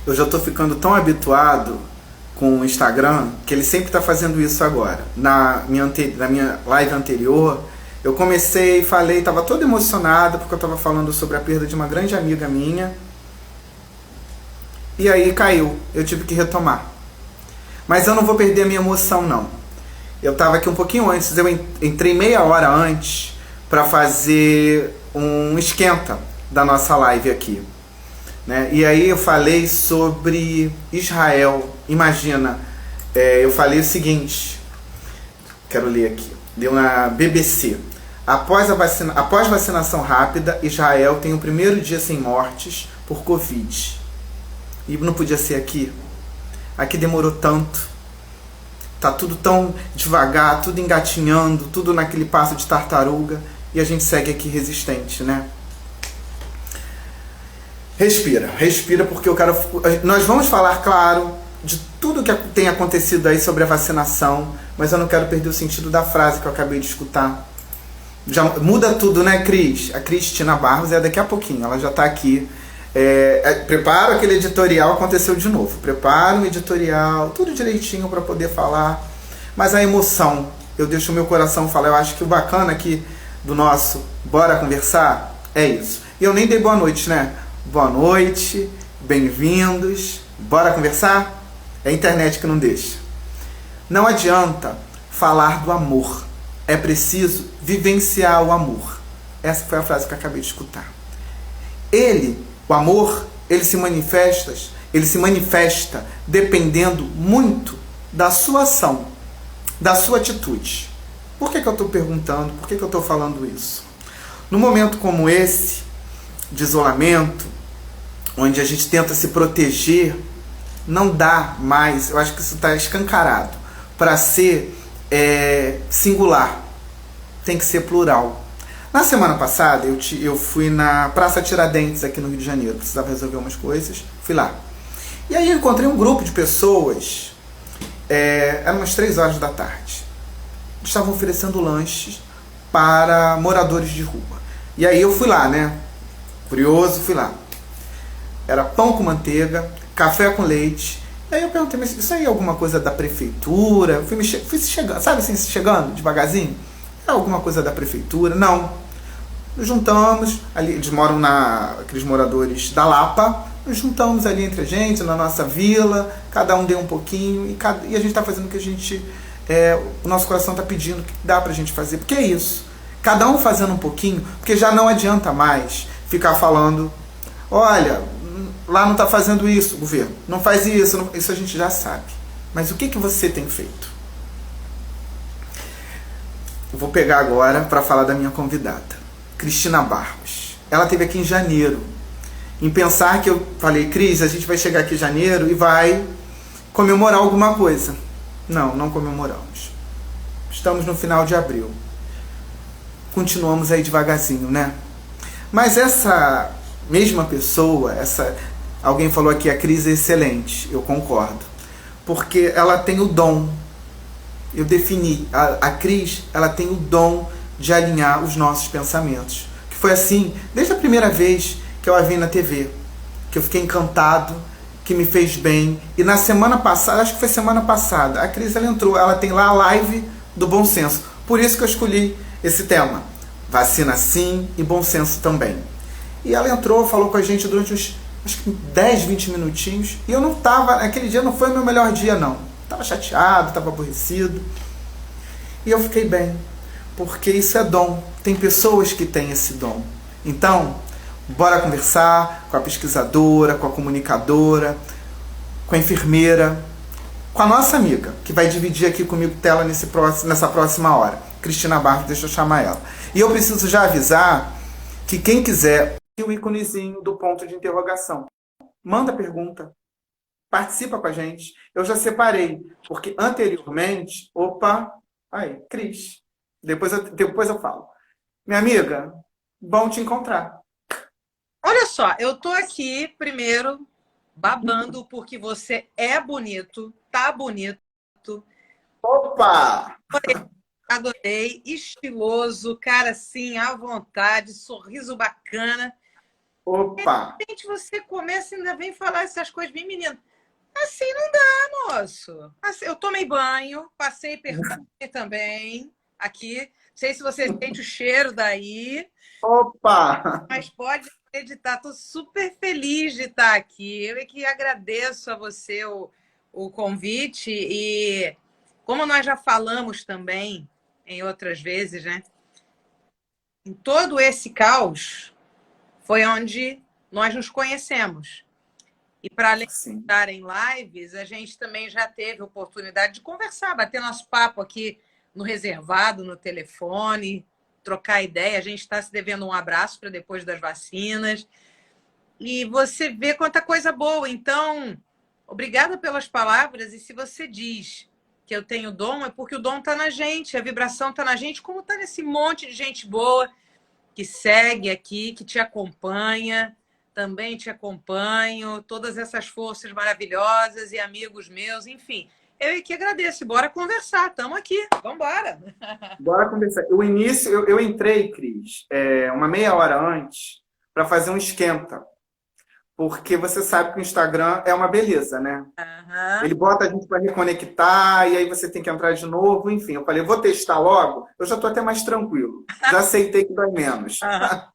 Eu já tô ficando tão habituado com o Instagram que ele sempre tá fazendo isso agora. Na minha live anterior, eu comecei, falei, tava todo emocionado porque eu tava falando sobre a perda de uma grande amiga minha. E aí caiu, eu tive que retomar. Mas eu não vou perder a minha emoção, não. Eu tava aqui um pouquinho antes, eu entrei meia hora antes para fazer um esquenta da nossa live aqui. Né? E aí eu falei sobre Israel. Imagina, eu falei o seguinte, quero ler aqui, deu na BBC. Após vacinação rápida, Israel tem o primeiro dia sem mortes por Covid. E não podia ser aqui. Aqui demorou tanto. Tá tudo tão devagar, tudo engatinhando, tudo naquele passo de tartaruga. E a gente segue aqui resistente, né? Respira, respira, porque eu quero... Nós vamos falar, claro, de tudo que tem acontecido aí sobre a vacinação, mas eu não quero perder o sentido da frase que eu acabei de escutar. Já muda tudo, né, Cris? A Cristina Barros é daqui a pouquinho, ela já está aqui. Prepara aquele editorial, aconteceu de novo. Prepara um editorial, tudo direitinho para poder falar. Mas a emoção, eu deixo o meu coração falar. Eu acho que o bacana aqui do nosso Bora Conversar é isso. E eu nem dei boa noite, né? Boa noite, bem-vindos. Bora conversar? É a internet que não deixa. Não adianta falar do amor. É preciso vivenciar o amor. Essa foi a frase que eu acabei de escutar. O amor, ele se manifesta dependendo muito da sua ação, da sua atitude. Por que eu estou perguntando? Por que eu estou falando isso? Num momento como esse, de isolamento, onde a gente tenta se proteger, não dá mais, eu acho que isso está escancarado, para ser singular. Tem que ser plural. Na semana passada, eu fui na Praça Tiradentes, aqui no Rio de Janeiro. Precisava resolver umas coisas. Fui lá. E aí eu encontrei um grupo de pessoas. Eram umas 3 horas da tarde. Estavam oferecendo lanches para moradores de rua. E aí eu fui lá, né? Curioso, fui lá. Era pão com manteiga, café com leite. E aí eu perguntei, mas isso aí é alguma coisa da prefeitura? Eu fui chegando, sabe assim, chegando devagarzinho? É alguma coisa da prefeitura? Não. Nos juntamos, ali, eles moram aqueles moradores da Lapa, nos juntamos ali entre a gente, na nossa vila, cada um deu um pouquinho, e a gente está fazendo o que a gente, o nosso coração está pedindo, que dá pra gente fazer, porque é isso, cada um fazendo um pouquinho, porque já não adianta mais ficar falando, olha, lá não está fazendo isso, governo, não faz isso, não, isso a gente já sabe, mas o que você tem feito? Eu vou pegar agora para falar da minha convidada. Cristina Barros. Ela esteve aqui em janeiro. Em pensar que eu falei, Cris, a gente vai chegar aqui em janeiro e vai comemorar alguma coisa. Não, não comemoramos. Estamos no final de abril. Continuamos aí devagarzinho, né? Mas essa mesma pessoa, alguém falou aqui, a Cris é excelente. Eu concordo. Porque ela tem o dom. Eu defini, a Cris, ela tem o dom de alinhar os nossos pensamentos. Que foi assim, desde a primeira vez que eu a vi na TV, que eu fiquei encantado, que me fez bem. E na semana passada, acho que foi semana passada, a Cris ela entrou, ela tem lá a live do bom senso. Por isso que eu escolhi esse tema. Vacina sim e bom senso também. E ela entrou, falou com a gente durante uns, acho que 10, 20 minutinhos. E eu não estava, aquele dia não foi o meu melhor dia não. Estava chateado, estava aborrecido. E eu fiquei bem. Porque isso é dom. Tem pessoas que têm esse dom. Então, bora conversar com a pesquisadora, com a comunicadora, com a enfermeira, com a nossa amiga, que vai dividir aqui comigo tela nessa próxima hora. Cristina Barros, deixa eu chamar ela. E eu preciso já avisar que quem quiser, o íconezinho do ponto de interrogação. Manda pergunta. Participa com a gente. Eu já separei, porque anteriormente... Opa! Aí, Cris. Depois eu falo. Minha amiga, bom te encontrar. Olha só, eu tô aqui primeiro babando porque você é bonito, tá bonito. Opa! Adorei, estiloso, cara assim, à vontade, sorriso bacana. Opa! Gente, você começa e ainda vem falar essas coisas bem menino. Assim não dá, moço. Assim, eu tomei banho, passei perfume também aqui. Não sei se você sente o cheiro daí, Opa! mas pode acreditar, estou super feliz de estar aqui. Eu é que agradeço a você o convite e como nós já falamos também em outras vezes, né? Em todo esse caos foi onde nós nos conhecemos. E para além de Sim. estar em lives, a gente também já teve oportunidade de conversar, bater nosso papo aqui no reservado, no telefone, trocar ideia. A gente está se devendo um abraço para depois das vacinas. E você vê quanta coisa boa. Então, obrigada pelas palavras. E se você diz que eu tenho dom, é porque o dom está na gente, a vibração está na gente, como está nesse monte de gente boa que segue aqui, que te acompanha, também te acompanho, todas essas forças maravilhosas e amigos meus, enfim. Eu que agradeço. Bora conversar, estamos aqui, vamos embora. Bora conversar. O início, eu entrei, Cris, uma meia hora antes, para fazer um esquenta. Porque você sabe que o Instagram é uma beleza, né? Uhum. Ele bota a gente para reconectar, e aí você tem que entrar de novo. Enfim, eu falei, vou testar logo. Eu já estou até mais tranquilo. Já aceitei que dói menos. Uhum.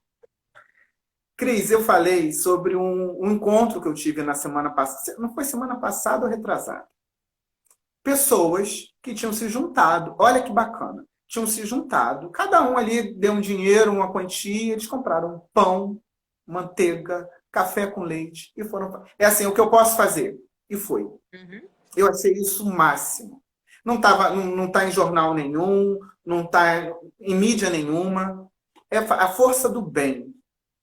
Cris, eu falei sobre um encontro que eu tive na semana passada. Não foi semana passada ou retrasada? Pessoas que tinham se juntado. Olha que bacana. Tinham se juntado. Cada um ali deu um dinheiro, uma quantia. Eles compraram pão, manteiga, café com leite e foram. É assim, o que eu posso fazer? E foi. Uhum. Eu achei isso o máximo. Não tá em jornal nenhum, não está em mídia nenhuma. É a força do bem,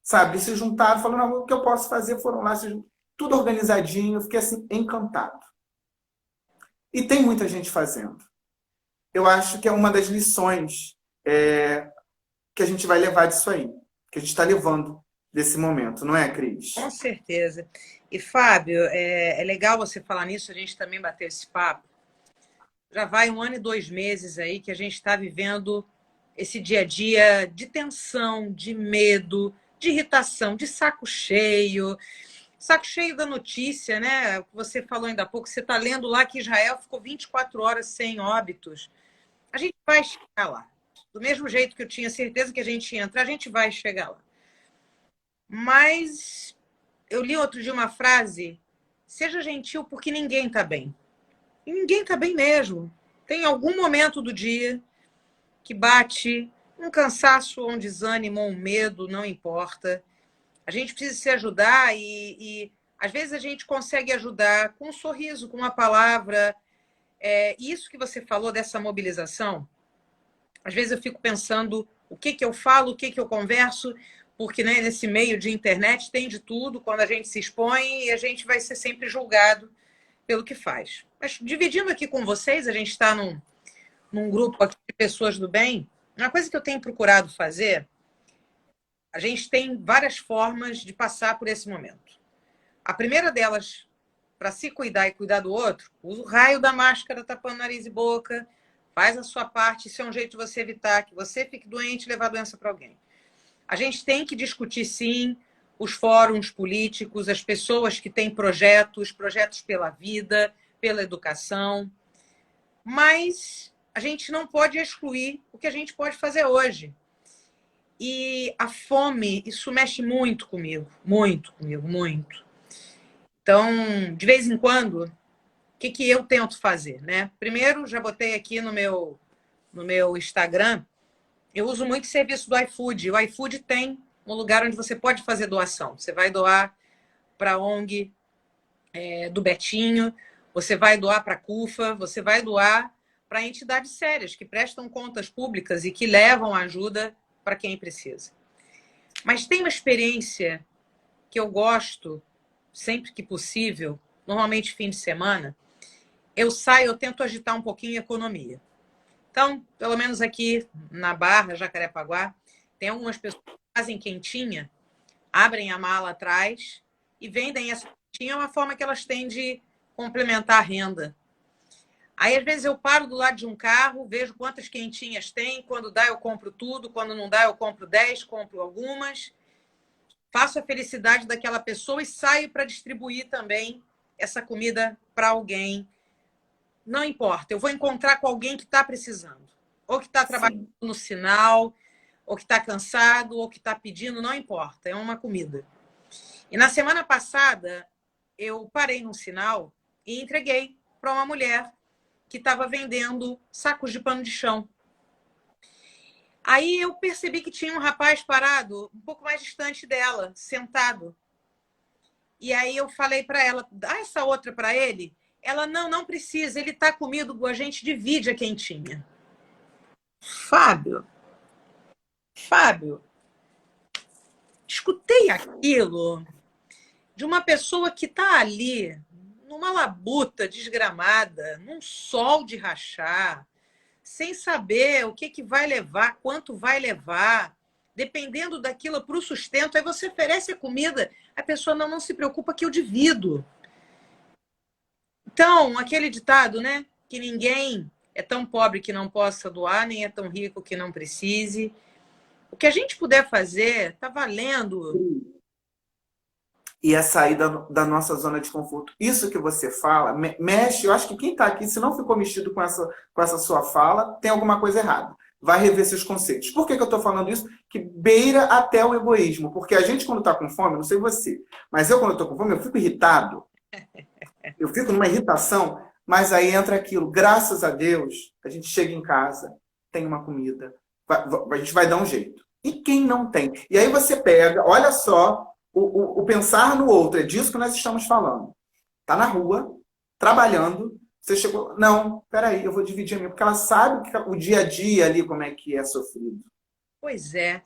sabe? Se juntaram, falaram, não, o que eu posso fazer? Foram lá, tudo organizadinho. Eu fiquei assim, encantado. E tem muita gente fazendo. Eu acho que é uma das lições que a gente vai levar disso aí, que a gente está levando desse momento, não é, Cris? Com certeza. E, Fábio, é legal você falar nisso, a gente também bateu esse papo. Já vai 1 ano e 2 meses aí que a gente está vivendo esse dia a dia de tensão, de medo, de irritação, de saco cheio da notícia, né? Você falou ainda há pouco, você está lendo lá que Israel ficou 24 horas sem óbitos. A gente vai chegar lá. Do mesmo jeito que eu tinha certeza que a gente ia entrar, a gente vai chegar lá. Mas eu li outro dia uma frase: seja gentil porque ninguém está bem. E ninguém está bem mesmo. Tem algum momento do dia que bate um cansaço, ou um desânimo, ou um medo, não importa. A gente precisa se ajudar e às vezes a gente consegue ajudar com um sorriso, com uma palavra. Isso que você falou dessa mobilização, às vezes eu fico pensando o que eu falo, o que eu converso, porque né, nesse meio de internet tem de tudo, quando a gente se expõe e a gente vai ser sempre julgado pelo que faz. Mas dividindo aqui com vocês, a gente está num grupo aqui de pessoas do bem, uma coisa que eu tenho procurado fazer, a gente tem várias formas de passar por esse momento. A primeira delas, para se cuidar e cuidar do outro, usa o raio da máscara tapando nariz e boca, faz a sua parte, isso é um jeito de você evitar que você fique doente e levar a doença para alguém. A gente tem que discutir, sim, os fóruns políticos, as pessoas que têm projetos pela vida, pela educação, mas a gente não pode excluir o que a gente pode fazer hoje. E a fome, isso mexe muito comigo, muito comigo, muito. Então, de vez em quando, o que eu tento fazer, né? Primeiro, já botei aqui no meu Instagram, eu uso muito o serviço do iFood. O iFood tem um lugar onde você pode fazer doação. Você vai doar para a ONG do Betinho, você vai doar para a CUFA, você vai doar para entidades sérias que prestam contas públicas e que levam ajuda para quem precisa. Mas tem uma experiência que eu gosto, sempre que possível, normalmente fim de semana, eu saio, eu tento agitar um pouquinho a economia. Então, pelo menos aqui na Barra, Jacarepaguá, tem algumas pessoas que fazem quentinha, abrem a mala atrás e vendem essa quentinha, é uma forma que elas têm de complementar a renda. Aí, às vezes, eu paro do lado de um carro, vejo quantas quentinhas tem, quando dá eu compro tudo, quando não dá eu compro 10, compro algumas. faço a felicidade daquela pessoa e saio para distribuir também essa comida para alguém. Não importa, eu vou encontrar com alguém que está precisando, ou que está trabalhando no sinal, ou que está cansado, ou que está pedindo, não importa, é uma comida. E na semana passada, eu parei num sinal e entreguei para uma mulher que estava vendendo sacos de pano de chão. Aí eu percebi que tinha um rapaz parado um pouco mais distante dela, sentado. E aí eu falei para ela, dá essa outra para ele. Ela, não precisa, ele está comigo, a gente divide a quentinha. Fábio, escutei aquilo de uma pessoa que está ali, numa labuta desgramada, num sol de rachar, sem saber o que vai levar, quanto vai levar, dependendo daquilo para o sustento. Aí você oferece a comida, a pessoa não se preocupa que eu divido. Então, aquele ditado, né? Que ninguém é tão pobre que não possa doar, nem é tão rico que não precise. O que a gente puder fazer, está valendo. E é sair da nossa zona de conforto. Isso que você fala, mexe, eu acho que quem está aqui, se não ficou mexido com essa sua fala, tem alguma coisa errada. Vai rever seus conceitos. Por que eu estou falando isso? Que beira até o egoísmo. Porque a gente, quando está com fome, não sei você, mas eu, quando estou com fome, eu fico irritado. Eu fico numa irritação, mas aí entra aquilo. Graças a Deus, a gente chega em casa, tem uma comida. A gente vai dar um jeito. E quem não tem? E aí você pega, olha só, o pensar no outro, é disso que nós estamos falando. Está na rua, trabalhando, você chegou... Não, peraí, eu vou dividir a minha, porque ela sabe que o dia a dia ali, como é que é sofrido. Pois é.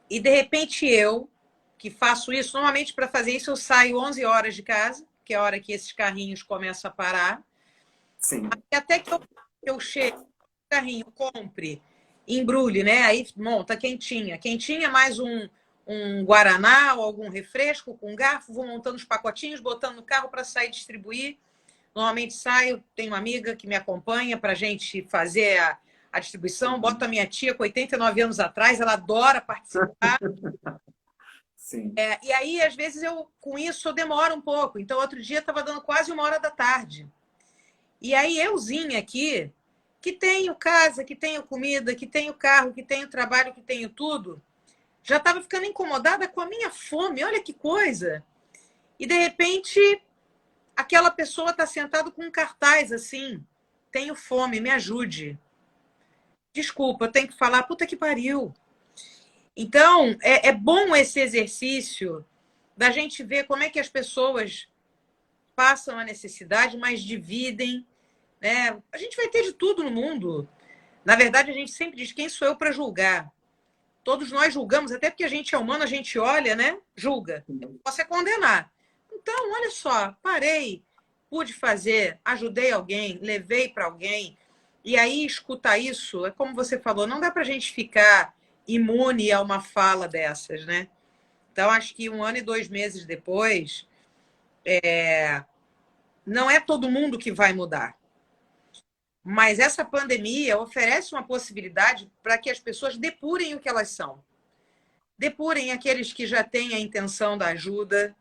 E, de repente, eu, que faço isso, normalmente para fazer isso eu saio 11 horas de casa, que é a hora que esses carrinhos começam a parar. Sim. Até que eu chego, o carrinho, compre, embrulhe, né? Aí monta quentinha. Quentinha mais um guaraná ou algum refresco com garfo, vou montando os pacotinhos, botando no carro para sair distribuir. Normalmente saio, tenho uma amiga que me acompanha para a gente fazer a distribuição. Boto a minha tia com 89 anos atrás, ela adora participar. Sim. E aí, às vezes, com isso, eu demoro um pouco. Então, outro dia, estava dando quase 1h da tarde. E aí, euzinha aqui, que tenho casa, que tenho comida, que tenho carro, que tenho trabalho, que tenho tudo, já estava ficando incomodada com a minha fome. Olha que coisa! E, de repente, aquela pessoa está sentada com um cartaz assim: tenho fome, me ajude. Desculpa, eu tenho que falar, puta que pariu. Então, é bom esse exercício da gente ver como é que as pessoas passam a necessidade, mas dividem, né? A gente vai ter de tudo no mundo. Na verdade, a gente sempre diz, quem sou eu para julgar? Todos nós julgamos, até porque a gente é humano, a gente olha, né? Julga. Eu posso é condenar. Então, olha só, parei, pude fazer, ajudei alguém, levei para alguém. E aí, escutar isso, é como você falou, não dá para a gente ficar imune a uma fala dessas, né? Então, acho que 1 ano e 2 meses depois, não é todo mundo que vai mudar. Mas essa pandemia oferece uma possibilidade para que as pessoas depurem o que elas são. Depurem aqueles que já têm a intenção da ajuda.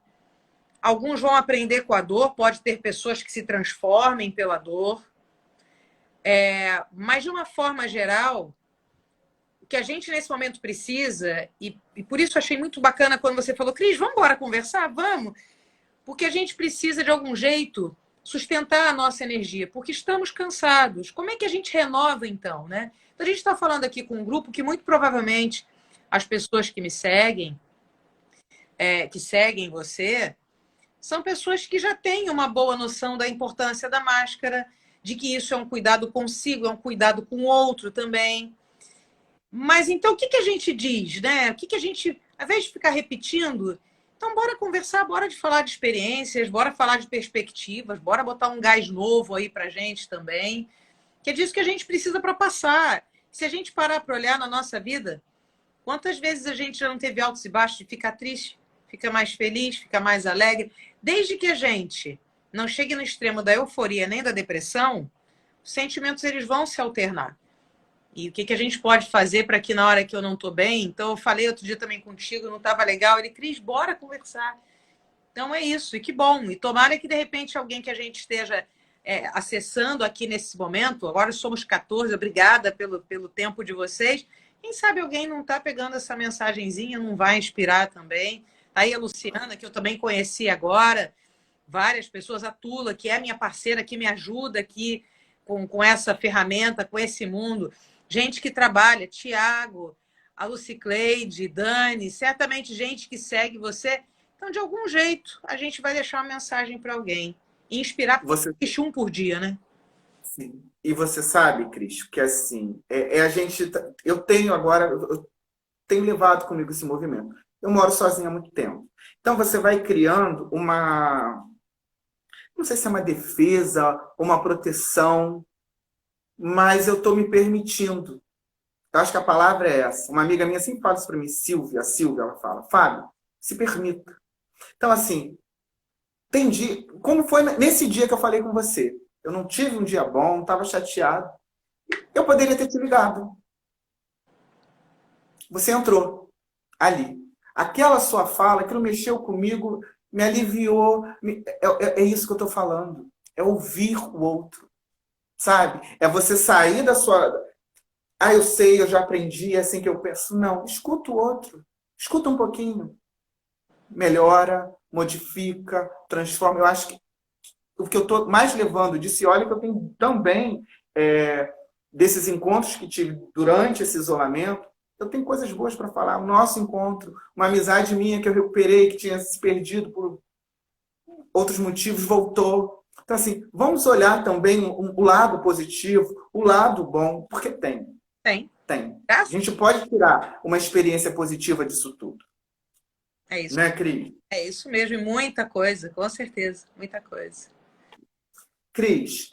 Alguns vão aprender com a dor, pode ter pessoas que se transformem pela dor. Mas, de uma forma geral, o que a gente nesse momento precisa, e por isso achei muito bacana quando você falou, Cris, vamos embora conversar? Vamos! Porque a gente precisa, de algum jeito, sustentar a nossa energia, porque estamos cansados. Como é que a gente renova, então, né? Então, a gente está falando aqui com um grupo que, muito provavelmente, as pessoas que me seguem, que seguem você, são pessoas que já têm uma boa noção da importância da máscara, de que isso é um cuidado consigo, é um cuidado com o outro também. Mas, então, o que a gente diz, né? O que a gente, ao invés de ficar repetindo, então, bora conversar, bora de falar de experiências, bora falar de perspectivas, bora botar um gás novo aí pra gente também, que é disso que a gente precisa para passar. Se a gente parar para olhar na nossa vida, quantas vezes a gente já não teve altos e baixos de ficar triste, fica mais feliz, fica mais alegre? Desde que a gente não chegue no extremo da euforia nem da depressão, os sentimentos eles vão se alternar. E o que, que a gente pode fazer para que na hora que eu não estou bem? Então, eu falei outro dia também contigo, não estava legal. Ele, Cris, bora conversar. Então, é isso. E que bom. E tomara que, de repente, alguém que a gente esteja acessando aqui nesse momento, agora somos 14, obrigada pelo tempo de vocês. Quem sabe alguém não está pegando essa mensagenzinha, não vai inspirar também. Aí a Luciana, que eu também conheci agora, várias pessoas, a Tula, que é minha parceira, que me ajuda aqui com essa ferramenta, com esse mundo. Gente que trabalha, Tiago, a Lucicleide, Dani, certamente gente que segue você. Então, de algum jeito, a gente vai deixar uma mensagem para alguém. E inspirar Você, um por dia, né? sim. E você sabe, Cris, que assim, a gente. Eu tenho agora, eu tenho levado comigo esse movimento. Eu moro sozinha há muito tempo. Então você vai criando uma. Não sei se é uma defesa, uma proteção, mas eu estou me permitindo. Eu acho que a palavra é essa. Uma amiga minha sempre fala isso para mim, Silvia, a Silvia, ela fala, Fábio, se permita. Então, assim, tem dia. Como foi nesse dia que eu falei com você? Eu não tive um dia bom, estava chateado. Eu poderia ter te ligado. Você entrou ali. Aquela sua fala, aquilo mexeu comigo, me aliviou. É isso que eu estou falando. É ouvir o outro, sabe? É você sair da sua. Ah, eu sei, eu já aprendi, é assim que eu penso. Não, escuta o outro. Escuta um pouquinho. Melhora, modifica, transforma. Eu acho que o que eu estou mais levando disso, e olha que eu tenho também desses encontros que tive durante esse isolamento, eu tenho coisas boas para falar. O nosso encontro, uma amizade minha que eu recuperei, que tinha se perdido por outros motivos, voltou. Então, assim, vamos olhar também o lado positivo, o lado bom, porque tem. Tem. Tem. A gente pode tirar uma experiência positiva disso tudo. É isso. Né, Cris? É isso mesmo, e muita coisa, com certeza, muita coisa. Cris,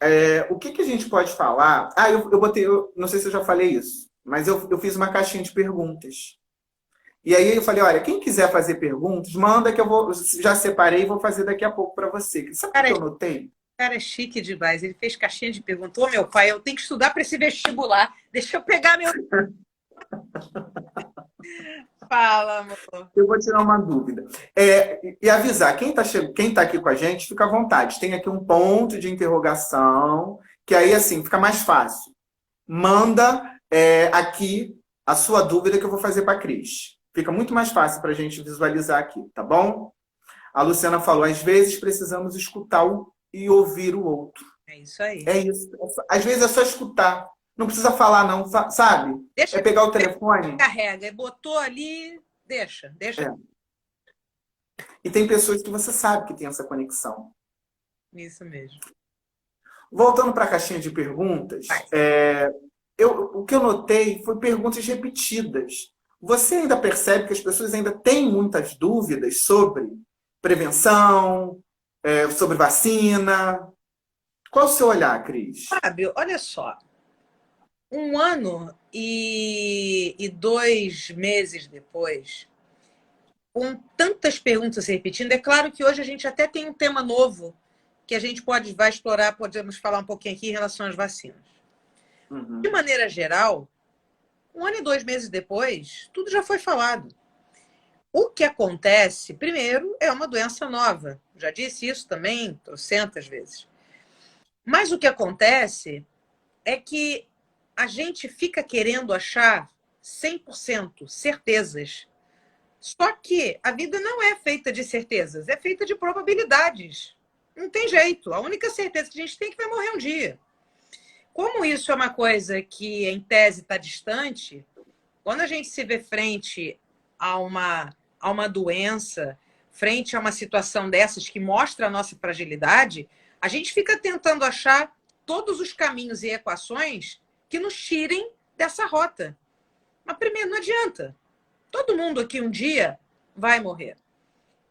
o que a gente pode falar? Ah, eu botei, não sei se eu já falei isso, mas eu fiz uma caixinha de perguntas. E aí eu falei, olha, quem quiser fazer perguntas, manda que eu já separei e vou fazer daqui a pouco para você. Sabe o que eu notei? Cara, é chique demais. Ele fez caixinha de perguntas. Ô, meu pai, eu tenho que estudar para esse vestibular. Deixa eu pegar meu... Fala, amor. Eu vou tirar uma dúvida. E avisar, quem tá aqui com a gente, fica à vontade. Tem aqui um ponto de interrogação, que aí, assim, fica mais fácil. Manda aqui a sua dúvida que eu vou fazer para a Cris. Fica muito mais fácil para a gente visualizar aqui, tá bom? A Luciana falou, às vezes precisamos escutar e ouvir o outro. É isso aí. É isso. Às vezes é só escutar. Não precisa falar, não, sabe? Deixa pegar o telefone. Carrega, botou ali, deixa. E tem pessoas que você sabe que tem essa conexão. Isso mesmo. Voltando para a caixinha de perguntas, o que eu notei foi perguntas repetidas. Você ainda percebe que as pessoas ainda têm muitas dúvidas sobre prevenção, sobre vacina? Qual o seu olhar, Cris? Fábio, olha só. 1 ano e 2 meses depois, com tantas perguntas se repetindo, é claro que hoje a gente até tem um tema novo que a gente vai explorar, podemos falar um pouquinho aqui em relação às vacinas. Uhum. De maneira geral, 1 ano e 2 meses depois, tudo já foi falado. O que acontece, primeiro, é uma doença nova. Já disse isso também trocentas vezes. Mas o que acontece é que a gente fica querendo achar 100% certezas. Só que a vida não é feita de certezas, é feita de probabilidades. Não tem jeito. A única certeza que a gente tem é que vai morrer um dia. Como isso é uma coisa que, em tese, está distante, quando a gente se vê frente a uma doença, frente a uma situação dessas que mostra a nossa fragilidade, a gente fica tentando achar todos os caminhos e equações que nos tirem dessa rota. Mas, primeiro, não adianta. Todo mundo aqui um dia vai morrer.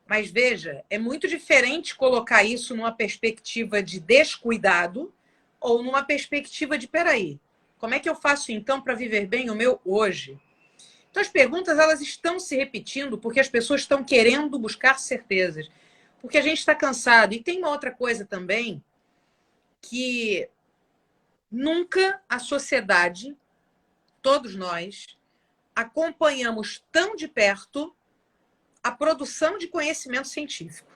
Mas, veja, é muito diferente colocar isso numa perspectiva de descuidado ou numa perspectiva de, peraí, como é que eu faço, então, para viver bem o meu hoje? Então, as perguntas elas estão se repetindo porque as pessoas estão querendo buscar certezas. Porque a gente está cansado. E tem uma outra coisa também que nunca a sociedade todos nós, acompanhamos tão de perto a produção de conhecimento científico.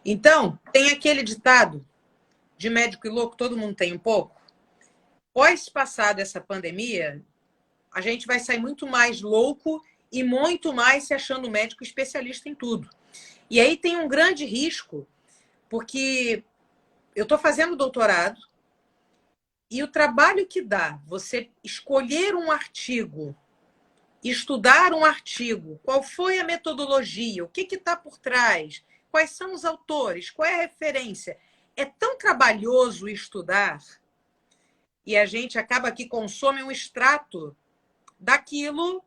Então, tem aquele ditado de médico e louco, todo mundo tem um pouco. Após passada essa pandemia, a gente vai sair muito mais louco e muito mais se achando médico especialista em tudo. E aí tem um grande risco, porque eu estou fazendo doutorado e o trabalho que dá você escolher um artigo, estudar um artigo, qual foi a metodologia, o que está por trás, quais são os autores, qual é a referência. É tão trabalhoso estudar e a gente acaba que consome um extrato daquilo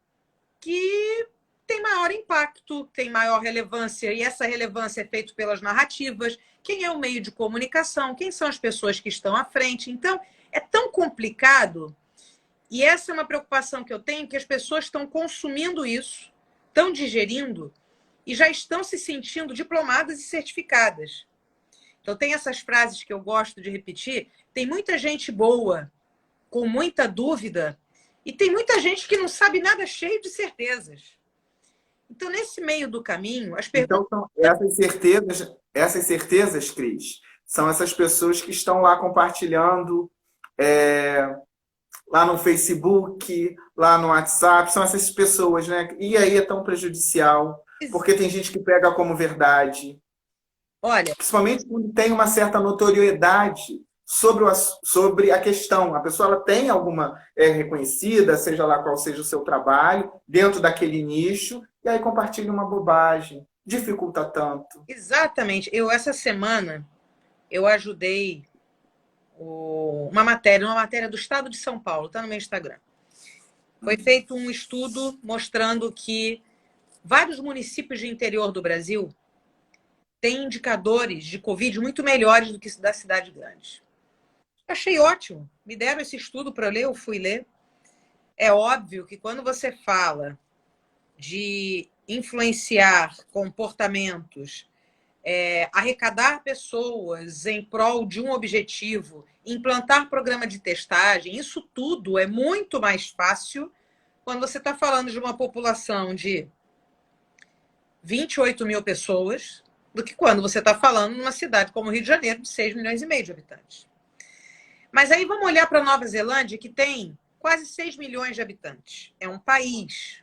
que tem maior impacto, tem maior relevância, e essa relevância é feita pelas narrativas, quem é o meio de comunicação, quem são as pessoas que estão à frente. Então, é tão complicado, e essa é uma preocupação que eu tenho, que as pessoas estão consumindo isso, estão digerindo, e já estão se sentindo diplomadas e certificadas. Então, tem essas frases que eu gosto de repetir, tem muita gente boa, com muita dúvida, e tem muita gente que não sabe nada, cheio de certezas. Então, nesse meio do caminho, as perguntas... Então, essas certezas, Cris, são essas pessoas que estão lá compartilhando, lá no Facebook, lá no WhatsApp, são essas pessoas, né? E aí é tão prejudicial, porque tem gente que pega como verdade. Olha, principalmente quando tem uma certa notoriedade sobre a questão. A pessoa ela tem alguma reconhecida, seja lá qual seja o seu trabalho, dentro daquele nicho, e aí compartilha uma bobagem. Dificulta tanto. exatamente. Essa semana, eu ajudei uma matéria do Estado de São Paulo, está no meu Instagram. Foi feito um estudo mostrando que vários municípios de interior do Brasil têm indicadores de Covid muito melhores do que da cidade grande. Achei ótimo. Me deram esse estudo para ler, eu fui ler. É óbvio que quando você fala de influenciar comportamentos, arrecadar pessoas em prol de um objetivo, implantar programa de testagem, isso tudo é muito mais fácil quando você está falando de uma população de 28 mil pessoas do que quando você está falando numa cidade como o Rio de Janeiro, de 6 milhões e meio de habitantes. Mas aí vamos olhar para a Nova Zelândia, que tem quase 6 milhões de habitantes. É um país.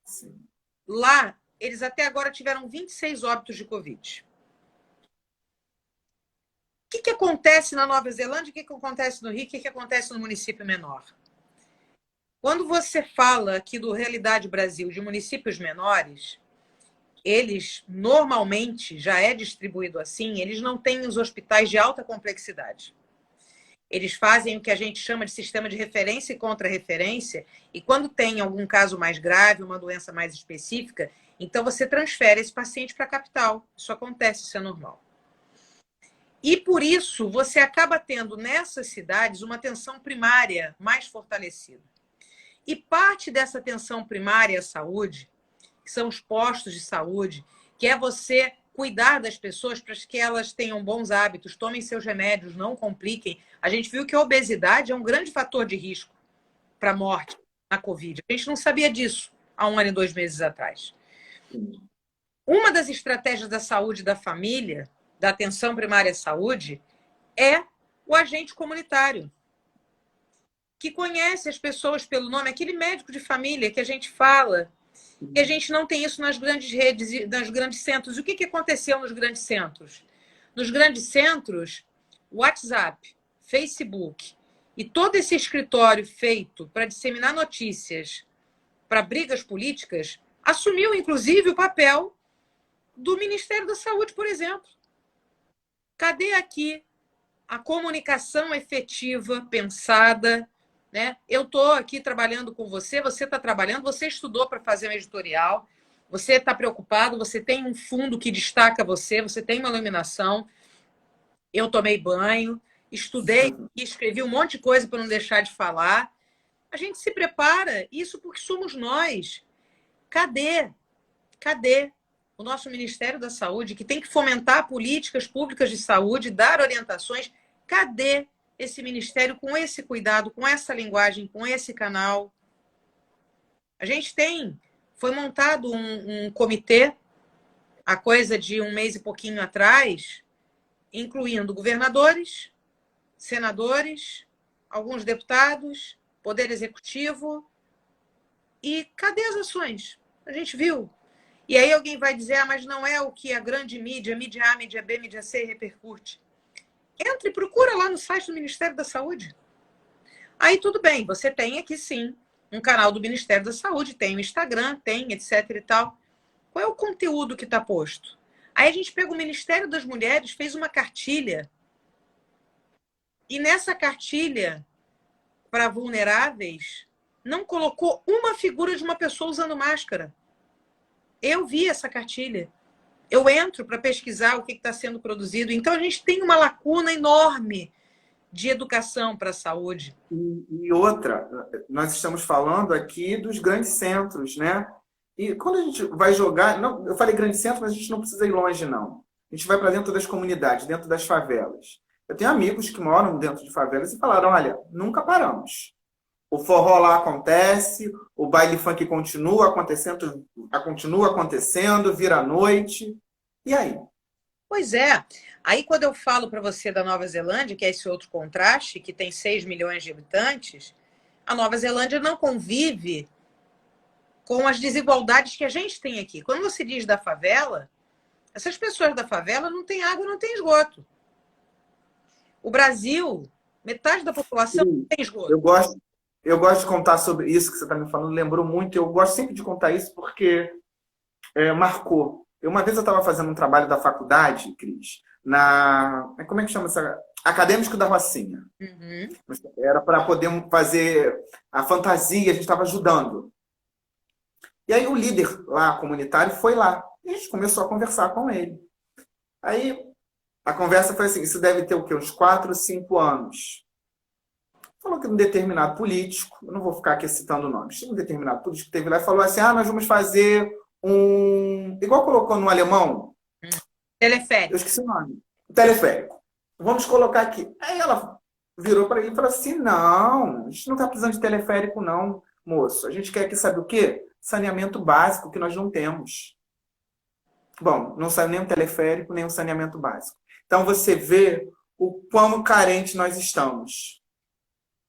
Sim. Lá, eles até agora tiveram 26 óbitos de Covid. O que acontece na Nova Zelândia? O que acontece no Rio? O que acontece no município menor? Quando você fala aqui do Realidade Brasil de municípios menores, eles normalmente, já é distribuído assim, eles não têm os hospitais de alta complexidade. Eles fazem o que a gente chama de sistema de referência e contra-referência, e quando tem algum caso mais grave, uma doença mais específica, então você transfere esse paciente para a capital. Isso acontece, isso é normal. E por isso você acaba tendo nessas cidades uma atenção primária mais fortalecida. E parte dessa atenção primária à saúde, que são os postos de saúde, que é você cuidar das pessoas para que elas tenham bons hábitos, tomem seus remédios, não compliquem. A gente viu que a obesidade é um grande fator de risco para a morte na Covid. A gente não sabia disso há 1 ano e 2 meses atrás. Uma das estratégias da saúde da família, da atenção primária à saúde, é o agente comunitário, que conhece as pessoas pelo nome, aquele médico de família que a gente fala. E a gente não tem isso nas grandes redes, nos grandes centros. E o que aconteceu nos grandes centros? Nos grandes centros, WhatsApp, Facebook e todo esse escritório feito para disseminar notícias para brigas políticas assumiu, inclusive, o papel do Ministério da Saúde, por exemplo. Cadê aqui a comunicação efetiva, pensada, né? Eu estou aqui trabalhando com você, você está trabalhando, você estudou para fazer um editorial, você está preocupado, você tem um fundo que destaca você, você tem uma iluminação. Eu tomei banho, estudei, escrevi um monte de coisa para não deixar de falar. A gente se prepara, isso porque somos nós. Cadê? Cadê o nosso Ministério da Saúde, que tem que fomentar políticas públicas de saúde, dar orientações? Cadê esse ministério com esse cuidado, com essa linguagem, com esse canal. A gente foi montado um comitê, há coisa de um mês e pouquinho atrás, incluindo governadores, senadores, alguns deputados, Poder Executivo. E cadê as ações? A gente viu. E aí alguém vai dizer, mas não é o que a grande mídia A, mídia B, mídia C repercute. Entra e procura lá no site do Ministério da Saúde. Aí tudo bem, você tem aqui sim um canal do Ministério da Saúde, tem o Instagram, tem etc e tal. Qual é o conteúdo que está posto? Aí a gente pega o Ministério das Mulheres, fez uma cartilha. E nessa cartilha, para vulneráveis, não colocou uma figura de uma pessoa usando máscara. Eu vi essa cartilha. Eu entro para pesquisar o que está sendo produzido. Então, a gente tem uma lacuna enorme de educação para a saúde. E outra, nós estamos falando aqui dos grandes centros, né? E quando a gente vai jogar... Não, eu falei grande centro, mas a gente não precisa ir longe, não. A gente vai para dentro das comunidades, dentro das favelas. Eu tenho amigos que moram dentro de favelas e falaram, olha, nunca paramos. O forró lá acontece, o baile funk continua acontecendo, vira a noite. E aí? Pois é. Aí, quando eu falo para você da Nova Zelândia, que é esse outro contraste, que tem 6 milhões de habitantes, a Nova Zelândia não convive com as desigualdades que a gente tem aqui. Quando você diz da favela, essas pessoas da favela não têm água, não têm esgoto. O Brasil, metade da população não tem esgoto. Eu gosto de contar sobre isso que você está me falando, lembrou muito. Eu gosto sempre de contar isso porque marcou. Uma vez eu estava fazendo um trabalho da faculdade, Cris, como é que chama essa? Acadêmico da Rocinha. Uhum. Era para poder fazer a fantasia, a gente estava ajudando. E aí o líder lá, comunitário, foi lá. E a gente começou a conversar com ele. Aí a conversa foi assim, isso deve ter o quê? Uns 4, 5 anos. Falou que um determinado político, eu não vou ficar aqui citando nomes, um determinado político teve lá e falou assim, nós vamos fazer igual colocou no alemão. Teleférico. Eu esqueci o nome. Teleférico. Vamos colocar aqui. Aí ela virou para ele e falou assim, não, a gente não está precisando de teleférico não, moço. A gente quer aqui, sabe o quê? Saneamento básico que nós não temos. Bom, não saiu nem um teleférico, nem um saneamento básico. Então você vê o quão carente nós estamos.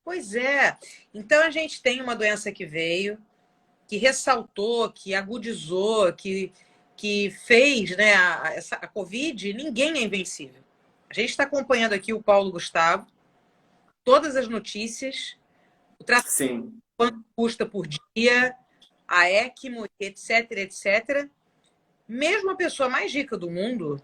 Pois é. Então a gente tem uma doença que veio, que ressaltou, que agudizou, que fez, né, a Covid, ninguém é invencível. A gente está acompanhando aqui o Paulo Gustavo, todas as notícias, o tratamento, quanto custa por dia, a ECMO, etc, etc. Mesmo a pessoa mais rica do mundo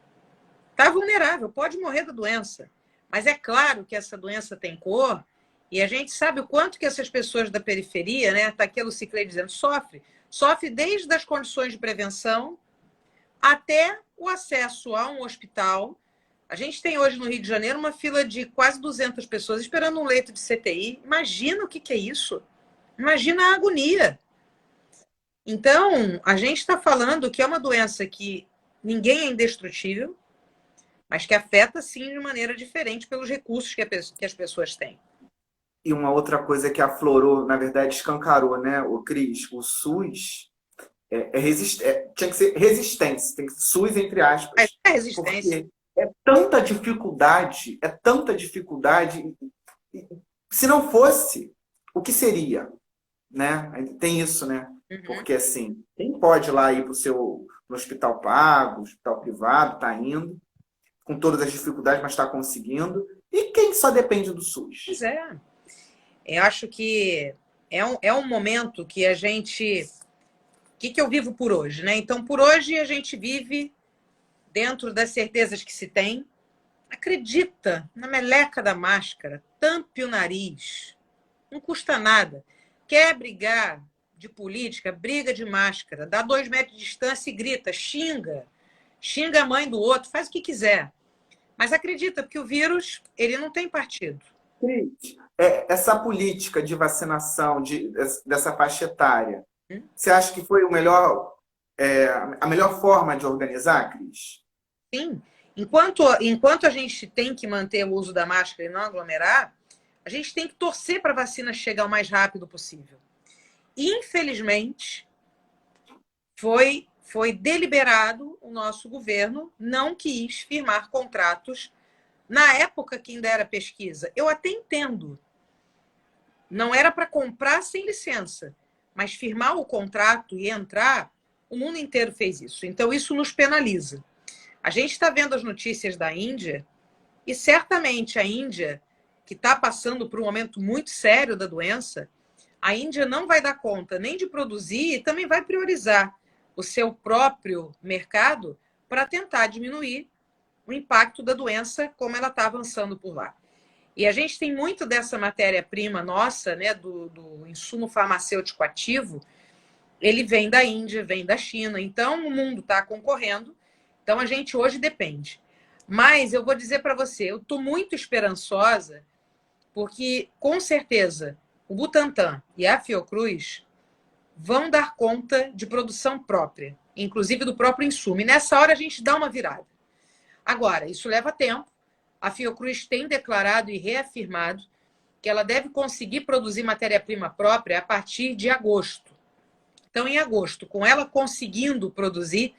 está vulnerável, pode morrer da doença. Mas é claro que essa doença tem cor, e a gente sabe o quanto que essas pessoas da periferia, né, está aqui a Luciclei dizendo, sofre desde as condições de prevenção até o acesso a um hospital. A gente tem hoje no Rio de Janeiro uma fila de quase 200 pessoas esperando um leito de CTI. Imagina o que é isso. Imagina a agonia. Então, a gente está falando que é uma doença que ninguém é indestrutível, mas que afeta, sim, de maneira diferente pelos recursos que as pessoas têm. E uma outra que aflorou, na verdade, escancarou, né, o Cris? O SUS tinha que ser resistência, tem que ser SUS entre aspas. É resistência. É tanta dificuldade. Se não fosse, o que seria? Né? Tem isso, né? Uhum. Porque, assim, quem pode ir lá ir no hospital pago, hospital privado, está indo, com todas as dificuldades, mas está conseguindo. E quem só depende do SUS? Pois é. Eu acho que é um momento que a gente... O que eu vivo por hoje, né? Então, por hoje, a gente vive dentro das certezas que se tem. Acredita na meleca da máscara, tampe o nariz. Não custa nada. Quer brigar de política, briga de máscara. Dá 2 metros de distância e grita, xinga. Xinga a mãe do outro, faz o que quiser. Mas acredita, porque o vírus, ele não tem partido. Essa política de vacinação dessa faixa etária, você acha que foi a melhor forma de organizar, Cris? Sim. Enquanto a gente tem que manter o uso da máscara e não aglomerar, A gente tem que torcer para a vacina chegar o mais rápido possível. Infelizmente, foi deliberado, o nosso governo não quis firmar contratos na época que ainda era pesquisa. Eu até entendo. Não era para comprar sem licença, mas firmar o contrato e entrar, o mundo inteiro fez isso. Então, isso nos penaliza. A gente está vendo as notícias da Índia e certamente a Índia, que está passando por um momento muito sério da doença, a Índia não vai dar conta nem de produzir e também vai priorizar o seu próprio mercado para tentar diminuir o impacto da doença como ela está avançando por lá. E a gente tem muito dessa matéria-prima nossa, né, do insumo farmacêutico ativo, ele vem da Índia, vem da China. Então, o mundo está concorrendo. Então, a gente hoje depende. Mas eu vou dizer para você, eu estou muito esperançosa, porque, com certeza, o Butantan e a Fiocruz vão dar conta de produção própria, inclusive do próprio insumo. E nessa hora a gente dá uma virada. Agora, isso leva tempo. A Fiocruz tem declarado e reafirmado que ela deve conseguir produzir matéria-prima própria a partir de agosto. Então, em agosto, com ela conseguindo produzir,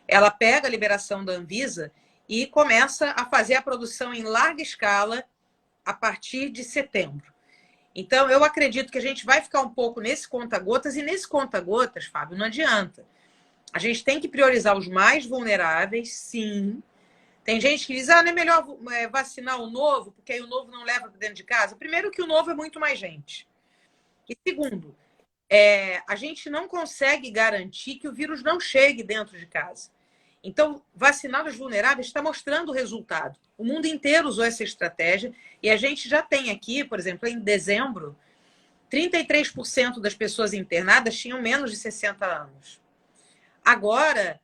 ela pega a liberação da Anvisa e começa a fazer a produção em larga escala a partir de setembro. Então, eu acredito que a gente vai ficar um pouco nesse conta-gotas, e nesse conta-gotas, Fábio, não adianta. A gente tem que priorizar os mais vulneráveis, sim. Tem gente que diz, não é melhor vacinar o novo, porque aí o novo não leva para dentro de casa. Primeiro que o novo é muito mais gente. E segundo, a gente não consegue garantir que o vírus não chegue dentro de casa. Então, vacinar os vulneráveis está mostrando o resultado. O mundo inteiro usou essa estratégia e a gente já tem aqui, por exemplo, em dezembro, 33% das pessoas internadas tinham menos de 60 anos. Agora,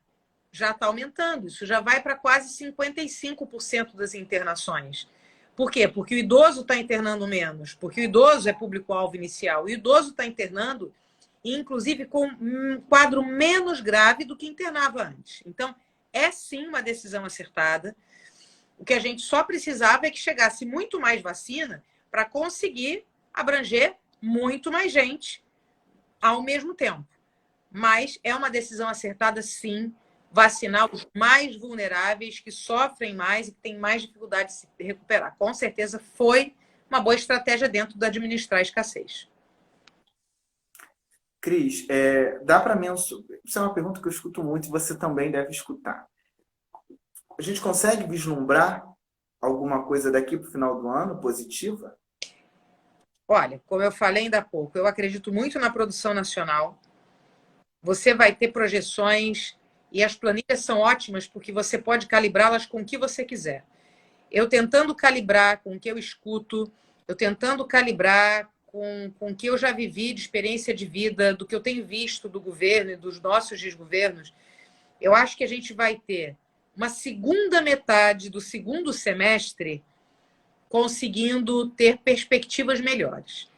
já está aumentando. Isso já vai para quase 55% das internações. Por quê? Porque o idoso está internando menos, porque o idoso é público-alvo inicial. O idoso está internando, inclusive, com um quadro menos grave do que internava antes. Então, é sim uma decisão acertada. O que a gente só precisava é que chegasse muito mais vacina para conseguir abranger muito mais gente ao mesmo tempo. Mas é uma decisão acertada, sim, vacinar os mais vulneráveis, que sofrem mais e que têm mais dificuldade de se recuperar. Com certeza foi uma boa estratégia dentro de administrar a escassez. Cris, dá para mensurar? Isso é uma pergunta que eu escuto muito e você também deve escutar. A gente consegue vislumbrar alguma coisa daqui para o final do ano positiva? Olha, como eu falei ainda há pouco, eu acredito muito na produção nacional. Você vai ter projeções e as planilhas são ótimas porque você pode calibrá-las com o que você quiser. Eu tentando calibrar com o que eu escuto, eu tentando calibrar com o que eu já vivi de experiência de vida, do que eu tenho visto do governo e dos nossos desgovernos, eu acho que a gente vai ter uma segunda metade do segundo semestre conseguindo ter perspectivas melhores.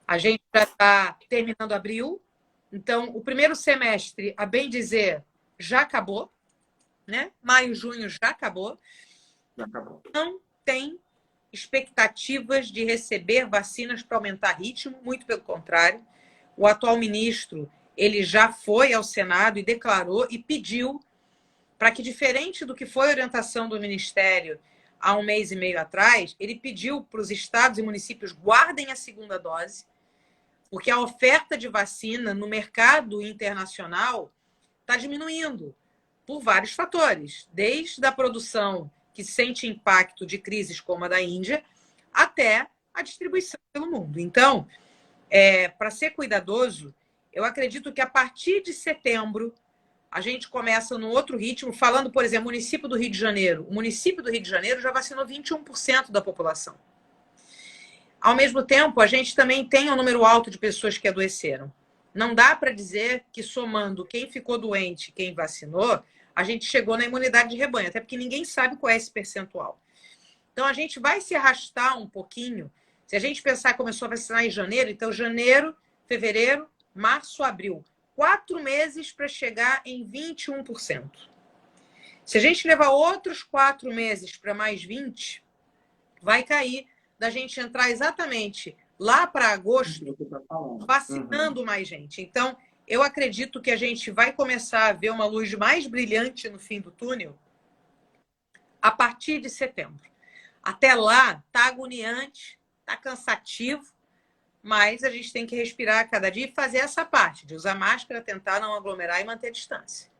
A gente já está terminando abril, então o primeiro semestre, a bem dizer, já acabou, né? Maio, junho já acabou. Não tem expectativas de receber vacinas para aumentar ritmo, muito pelo contrário. O atual ministro, ele já foi ao Senado e declarou e pediu para que, diferente do que foi a orientação do Ministério há um mês e meio atrás, ele pediu para os estados e municípios guardem a segunda dose, porque a oferta de vacina no mercado internacional está diminuindo por vários fatores, desde a produção que sente impacto de crises como a da Índia, até a distribuição pelo mundo. Então, para ser cuidadoso, eu acredito que a partir de setembro a gente começa num outro ritmo, falando, por exemplo, município do Rio de Janeiro. O município do Rio de Janeiro já vacinou 21% da população. Ao mesmo tempo, a gente também tem um número alto de pessoas que adoeceram. Não dá para dizer que, somando quem ficou doente e quem vacinou, a gente chegou na imunidade de rebanho, até porque ninguém sabe qual é esse percentual. Então, a gente vai se arrastar um pouquinho. Se a gente pensar que começou a vacinar em janeiro, então janeiro, fevereiro, março, abril. 4 meses para chegar em 21%. Se a gente levar outros 4 meses para mais 20%, vai cair da gente entrar exatamente lá para agosto Uhum. vacinando mais gente. Então, eu acredito que a gente vai começar a ver uma luz mais brilhante no fim do túnel a partir de setembro. Até lá, tá agoniante, tá cansativo, mas a gente tem que respirar a cada dia e fazer essa parte, de usar máscara, tentar não aglomerar e manter a distância.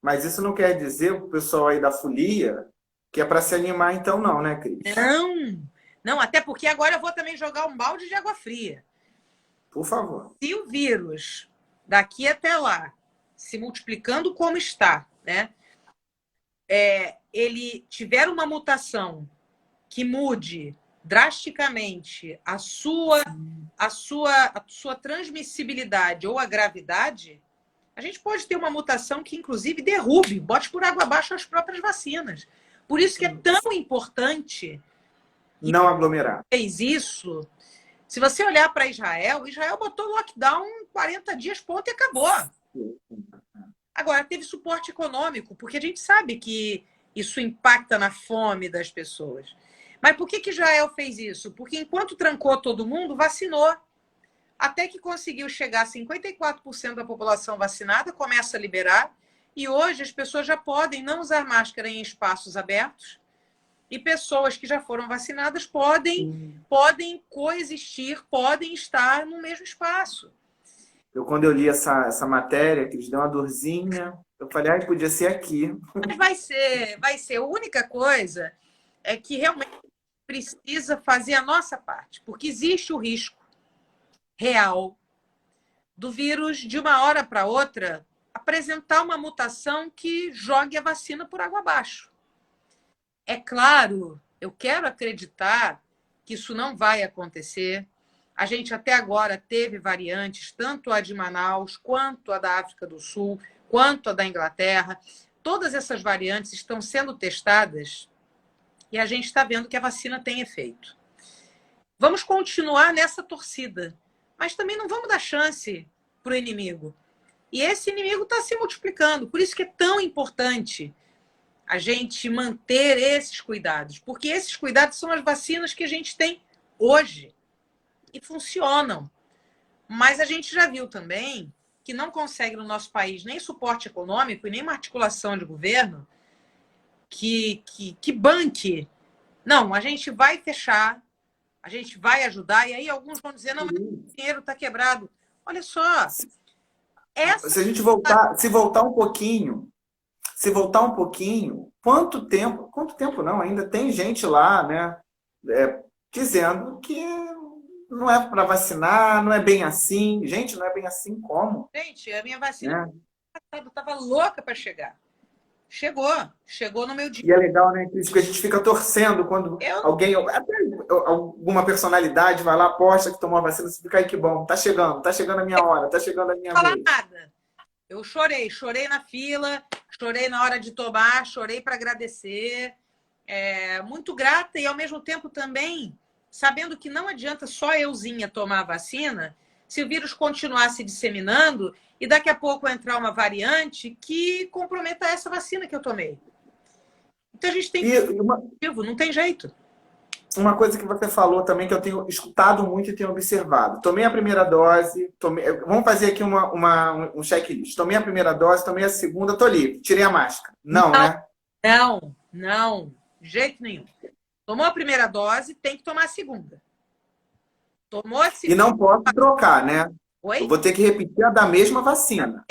Mas isso não quer dizer, o pessoal aí da folia, que é para se animar então não, né, Cris? Não, até porque agora eu vou também jogar um balde de água fria. Por favor. Se o vírus, daqui até lá, se multiplicando como está, né, ele tiver uma mutação que mude drasticamente a sua transmissibilidade ou a gravidade, a gente pode ter uma mutação que, inclusive, derrube, bote por água abaixo as próprias vacinas. Por isso que é tão importante não aglomerar. Fez isso. Se você olhar para Israel, Israel botou lockdown 40 dias, ponto, e acabou. Agora, teve suporte econômico, porque a gente sabe que isso impacta na fome das pessoas. Mas por que Israel fez isso? Porque enquanto trancou todo mundo, vacinou. Até que conseguiu chegar a 54% da população vacinada, começa a liberar, e hoje as pessoas já podem não usar máscara em espaços abertos, e pessoas que já foram vacinadas podem coexistir, podem estar no mesmo espaço. Quando eu li essa matéria, que eles deu uma dorzinha, eu falei, podia ser aqui. Mas vai ser. A única coisa é que realmente precisa fazer a nossa parte, porque existe o risco real do vírus, de uma hora para outra, apresentar uma mutação que jogue a vacina por água abaixo. É claro, eu quero acreditar que isso não vai acontecer. A gente até agora teve variantes, tanto a de Manaus, quanto a da África do Sul, quanto a da Inglaterra. Todas essas variantes estão sendo testadas e a gente está vendo que a vacina tem efeito. Vamos continuar nessa torcida, mas também não vamos dar chance para o inimigo. E esse inimigo está se multiplicando. Por isso que é tão importante a gente manter esses cuidados, porque esses cuidados são as vacinas que a gente tem hoje e funcionam. Mas a gente já viu também que não consegue no nosso país nem suporte econômico e nem uma articulação de governo que banque. Não, a gente vai fechar, a gente vai ajudar, e aí alguns vão dizer, não, mas o dinheiro está quebrado. Olha só. Se a gente voltar um pouquinho, quanto tempo não? Ainda tem gente lá, né, dizendo que não é para vacinar, não é bem assim. Gente, não é bem assim como? Gente, a minha vacina estava louca para chegar. Chegou no meu dia. E é legal, né, Cris, porque a gente fica torcendo quando alguém, até alguma personalidade vai lá, posta que tomou a vacina, você fica, ai, que bom, tá chegando a minha hora, tá chegando a minha vez. Não falar nada. Eu chorei na fila, chorei na hora de tomar, chorei para agradecer. Muito grata e, ao mesmo tempo, também sabendo que não adianta só euzinha tomar a vacina se o vírus continuar se disseminando e daqui a pouco entrar uma variante que comprometa essa vacina que eu tomei. Então a gente tem que não tem jeito. Uma coisa que você falou também, que eu tenho escutado muito e tenho observado. Tomei a primeira dose, vamos fazer aqui um checklist. Tomei a primeira dose, tomei a segunda, tô livre. Tirei a máscara. Não, né? Não. De jeito nenhum. Tomou a primeira dose, tem que tomar a segunda. Tomou a segunda. E não posso trocar, né? Oi? Eu vou ter que repetir a da mesma vacina.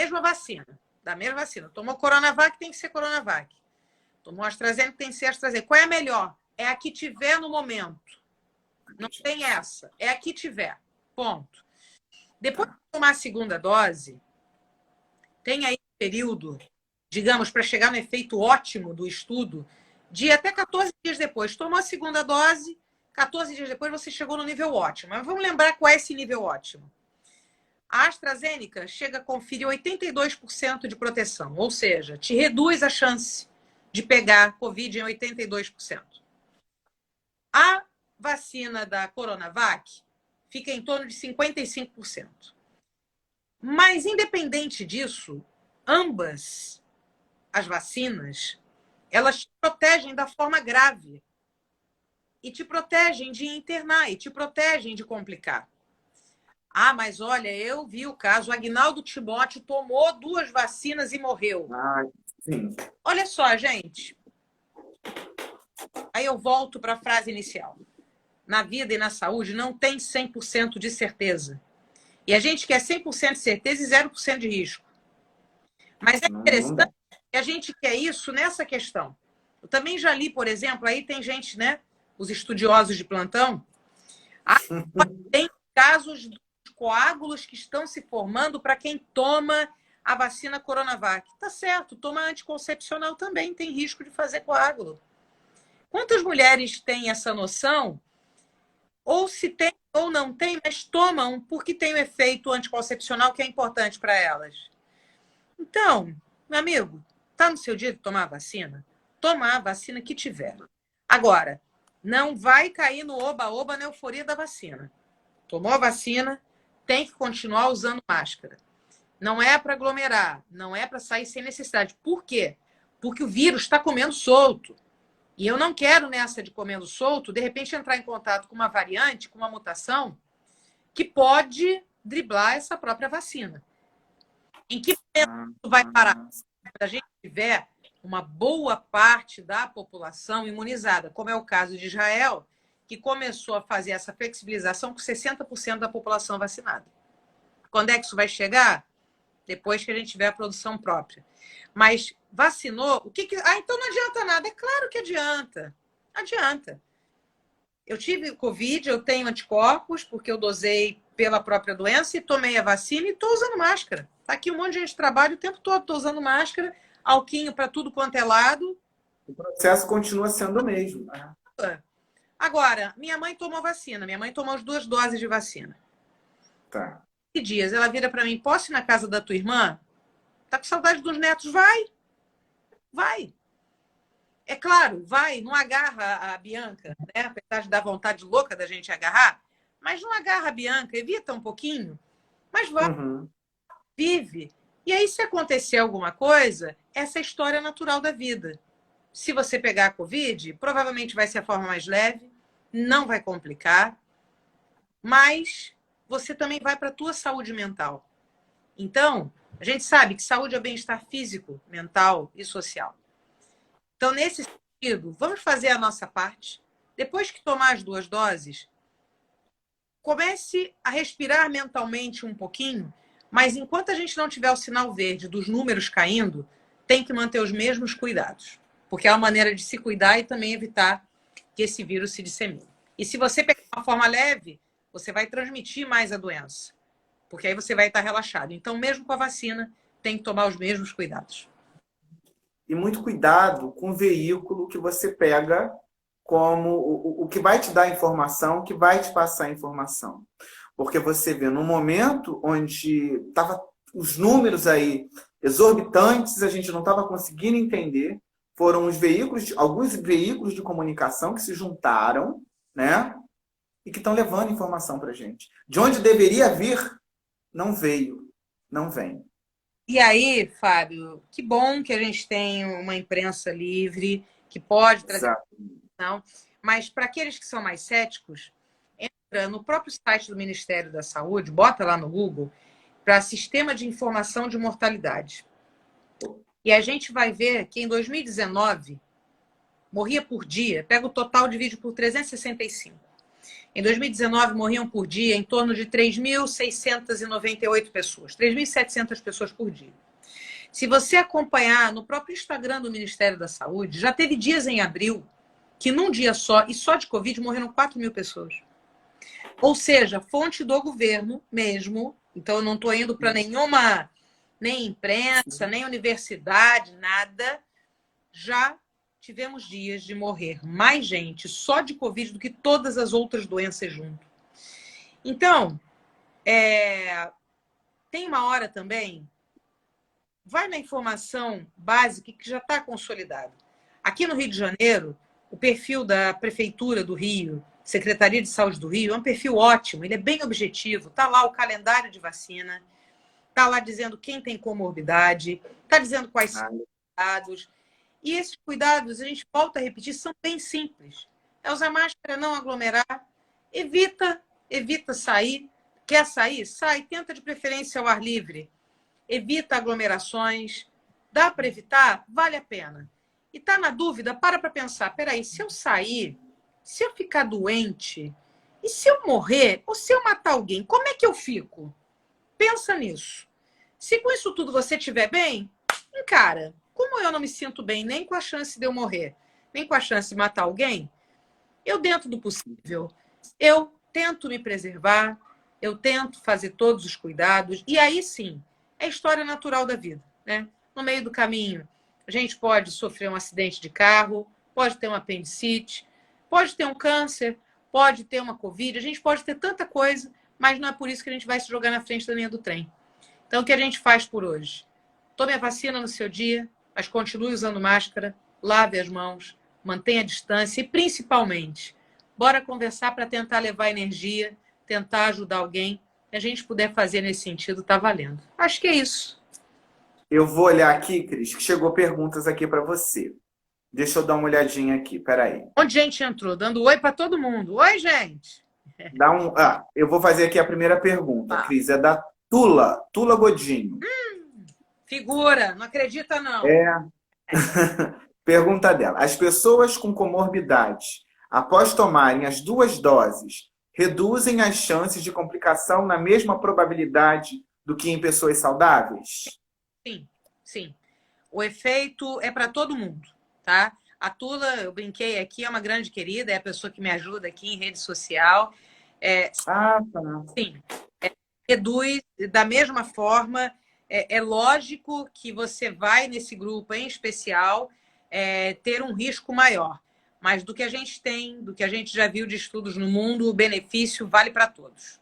Da mesma vacina. Tomou Coronavac, tem que ser Coronavac. Tomou AstraZeneca, tem que ser AstraZeneca. Qual é a melhor? É a que tiver no momento. Não tem essa. É a que tiver. Ponto. Depois de tomar a segunda dose, tem aí um período, digamos, para chegar no efeito ótimo do estudo, de até 14 dias depois. Tomou a segunda dose, 14 dias depois você chegou no nível ótimo. Mas vamos lembrar qual é esse nível ótimo. A AstraZeneca chega a conferir 82% de proteção, ou seja, te reduz a chance de pegar Covid em 82%. A vacina da Coronavac fica em torno de 55%. Mas, independente disso, ambas as vacinas, elas te protegem da forma grave. e te protegem de internar, e te protegem de complicar. Ah, mas olha, eu vi o caso, o Agnaldo Timóteo tomou 2 vacinas e morreu. Ah, sim. Olha só, gente. Aí eu volto para a frase inicial. Na vida e na saúde não tem 100% de certeza. E a gente quer 100% de certeza e 0% de risco. Mas é interessante que a gente quer isso nessa questão. Eu também já li, por exemplo, aí tem gente, né? Os estudiosos de plantão. Tem casos de coágulos que estão se formando para quem toma a vacina Coronavac. Tá certo, toma anticoncepcional também tem risco de fazer coágulo. Quantas mulheres têm essa noção? Ou se tem ou não tem, mas tomam porque tem o efeito anticoncepcional que é importante para elas. Então, meu amigo, tá no seu dia de tomar a vacina? Toma a vacina que tiver. Agora, não vai cair no oba-oba na euforia da vacina. Tomou a vacina, tem que continuar usando máscara. Não é para aglomerar, não é para sair sem necessidade. Por quê? Porque o vírus está comendo solto. E eu não quero, nessa de comendo solto, de repente entrar em contato com uma variante, com uma mutação, que pode driblar essa própria vacina. Em que momento isso vai parar? Quando a gente tiver uma boa parte da população imunizada, como é o caso de Israel, que começou a fazer essa flexibilização com 60% da população vacinada. Quando é que isso vai chegar? Depois que a gente tiver a produção própria. Mas vacinou, o que que... Ah, então não adianta nada. É claro que adianta. Adianta. Eu tive Covid, eu tenho anticorpos, porque eu dosei pela própria doença e tomei a vacina e estou usando máscara. Tá aqui um monte de gente trabalha o tempo todo, estou usando máscara, alquinho para tudo quanto é lado. O processo continua sendo o mesmo. Agora, minha mãe tomou vacina. Minha mãe tomou as 2 doses de vacina. Tá. E dias, ela vira para mim, posso ir na casa da tua irmã? Tá com saudade dos netos? Vai. Vai. É claro, vai, não agarra a Bianca, né? Apesar de dar vontade louca da gente agarrar, mas não agarra a Bianca, evita um pouquinho, mas vai, vive. E aí, se acontecer alguma coisa, essa é a história natural da vida. Se você pegar a Covid, provavelmente vai ser a forma mais leve, não vai complicar, mas você também vai para a tua saúde mental. Então, a gente sabe que saúde é bem-estar físico, mental e social. Então, nesse sentido, vamos fazer a nossa parte. Depois que tomar as 2 doses, comece a respirar mentalmente um pouquinho, mas enquanto a gente não tiver o sinal verde dos números caindo, tem que manter os mesmos cuidados, porque é uma maneira de se cuidar e também evitar que esse vírus se dissemine. E se você pegar uma forma leve, você vai transmitir mais a doença, porque aí você vai estar relaxado. Então, mesmo com a vacina, tem que tomar os mesmos cuidados. E muito cuidado com o veículo que você pega como o que vai te dar informação, que vai te passar informação. Porque você vê, num momento onde tava os números aí exorbitantes, a gente não estava conseguindo entender, foram os veículos, alguns veículos de comunicação que se juntaram, né? E que estão levando informação para a gente. De onde deveria vir, não veio, não vem. E aí, Fábio, que bom que a gente tem uma imprensa livre, que pode trazer informação, mas para aqueles que são mais céticos, entra no próprio site do Ministério da Saúde, bota lá no Google, para Sistema de Informação de Mortalidade. E a gente vai ver que em 2019, morria por dia, pega o total, divide por 365. Em 2019, morriam por dia em torno de 3.698 pessoas, 3.700 pessoas por dia. Se você acompanhar no próprio Instagram do Ministério da Saúde, já teve dias em abril que num dia só, e só de Covid, morreram 4.000 pessoas. Ou seja, fonte do governo mesmo, então eu não estou indo para nenhuma, nem imprensa, nem universidade, nada, já tivemos dias de morrer mais gente só de Covid do que todas as outras doenças junto. Então, tem uma hora também, vai na informação básica que já está consolidada. Aqui no Rio de Janeiro, o perfil da Prefeitura do Rio, Secretaria de Saúde do Rio, é um perfil ótimo, ele é bem objetivo, está lá o calendário de vacina, está lá dizendo quem tem comorbidade, está dizendo quais são os cuidados. E esses cuidados, a gente volta a repetir, são bem simples. é usar máscara, não aglomerar. Evita sair. Quer sair? Sai. Tenta de preferência ao ar livre. Evita aglomerações. Dá para evitar? Vale a pena. E tá na dúvida? Para pensar. Peraí, se eu sair, se eu ficar doente, e se eu morrer, ou se eu matar alguém, como é que eu fico? Pensa nisso. Se com isso tudo você estiver bem, encara. Como eu não me sinto bem nem com a chance de eu morrer, nem com a chance de matar alguém, eu, dentro do possível, eu tento me preservar, eu tento fazer todos os cuidados, e aí sim, é a história natural da vida, né? No meio do caminho, a gente pode sofrer um acidente de carro, pode ter um apendicite, pode ter um câncer, pode ter uma Covid, a gente pode ter tanta coisa, mas não é por isso que a gente vai se jogar na frente da linha do trem. Então, o que a gente faz por hoje? Tome a vacina no seu dia, mas continue usando máscara, lave as mãos, mantenha a distância e, principalmente, bora conversar para tentar levar energia, tentar ajudar alguém. Se a gente puder fazer nesse sentido, tá valendo. Acho que é isso. Eu vou olhar aqui, Cris, que chegou perguntas aqui para você. Deixa eu dar uma olhadinha aqui, peraí. Um monte de gente entrou, dando oi para todo mundo. Oi, gente! Eu vou fazer aqui a primeira pergunta, Cris. É da Tula Godinho. Figura, não acredita não. Pergunta dela. As pessoas com comorbidades, após tomarem as 2 doses, reduzem as chances de complicação na mesma probabilidade do que em pessoas saudáveis? Sim. O efeito é para todo mundo, tá? A Tula, eu brinquei aqui, é uma grande querida, é a pessoa que me ajuda aqui em rede social. Tá. Sim. Reduz da mesma forma. É lógico que você vai, nesse grupo em especial, ter um risco maior. Mas do que a gente tem, do que a gente já viu de estudos no mundo, o benefício vale para todos.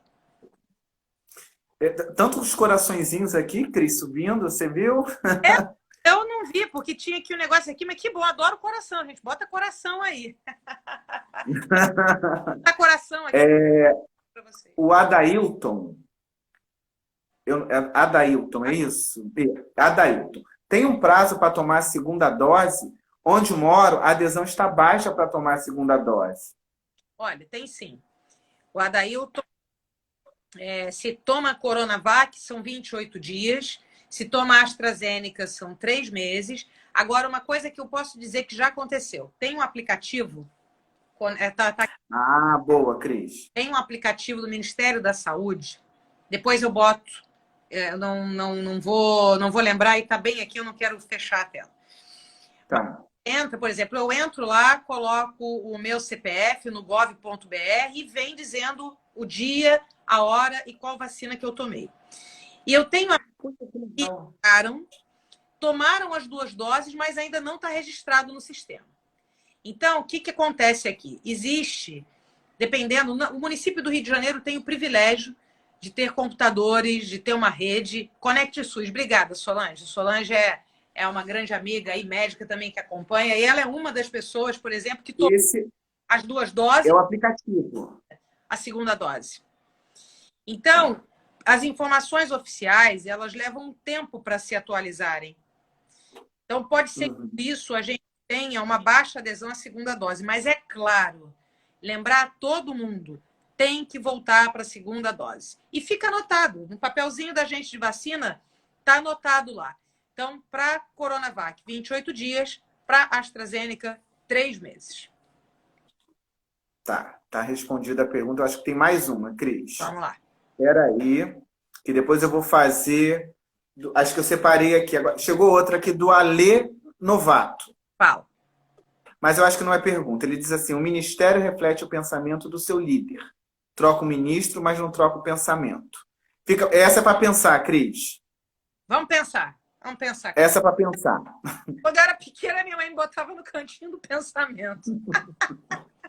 Tantos coraçõezinhos aqui, Cris, subindo, você viu? Eu não vi, porque tinha aqui um negócio aqui, mas que bom, adoro coração, gente. Bota coração aí. Bota coração aqui para você. O Adailton. Adailton, é isso? Adailton. Tem um prazo para tomar a segunda dose? Onde moro, a adesão está baixa para tomar a segunda dose. Olha, tem sim. O Adailton, se toma Coronavac, são 28 dias. Se toma AstraZeneca, são 3 meses. Agora, uma coisa que eu posso dizer que já aconteceu. Tem um aplicativo... boa, Cris. Tem um aplicativo do Ministério da Saúde. Depois eu boto. Eu não vou lembrar e está bem aqui, eu não quero fechar a tela. Tá. Por exemplo, eu entro lá, coloco o meu CPF no gov.br e vem dizendo o dia, a hora e qual vacina que eu tomei. E eu tenho que tomaram as 2 doses, mas ainda não está registrado no sistema. Então, o que acontece aqui? Existe, dependendo, o município do Rio de Janeiro tem o privilégio de ter computadores, de ter uma rede. Conecte SUS. Obrigada, Solange. Solange é uma grande amiga e médica também que acompanha, e ela é uma das pessoas, por exemplo, que tomou as 2 doses. É o aplicativo. A segunda dose. Então, as informações oficiais, elas levam um tempo para se atualizarem. Então, pode ser que isso a gente tenha uma baixa adesão à segunda dose, mas é claro, lembrar todo mundo, tem que voltar para a segunda dose. E fica anotado, no papelzinho da gente de vacina, está anotado lá. Então, para Coronavac, 28 dias, para AstraZeneca, 3 meses. Tá respondida a pergunta. Eu acho que tem mais uma, Cris. Vamos lá. Espera aí, que depois eu vou fazer... Acho que eu separei aqui. Agora, chegou outra aqui do Alê Novato. Fala. Mas eu acho que não é pergunta. Ele diz assim, o ministério reflete o pensamento do seu líder. Troca o ministro, mas não troca o pensamento. Essa é para pensar, Cris. Vamos pensar. Essa é para pensar. Quando eu era pequena, minha mãe me botava no cantinho do pensamento.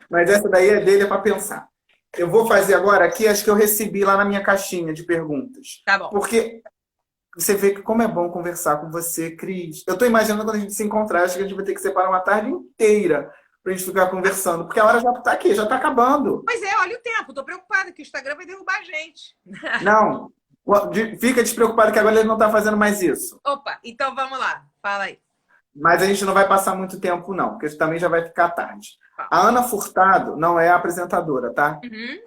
Mas essa daí é para pensar. Eu vou fazer agora aqui, acho que eu recebi lá na minha caixinha de perguntas. Tá bom. Porque você vê que como é bom conversar com você, Cris. Eu estou imaginando quando a gente se encontrar, acho que a gente vai ter que separar uma tarde inteira para a gente ficar conversando, porque a hora já está aqui, já está acabando. Pois é, olha o tempo. Estou preocupada que o Instagram vai derrubar a gente. Não, fica despreocupado que agora ele não está fazendo mais isso. Opa, então vamos lá. Fala aí. Mas a gente não vai passar muito tempo, não, porque também já vai ficar tarde. A Ana Furtado não é a apresentadora, tá? Uhum.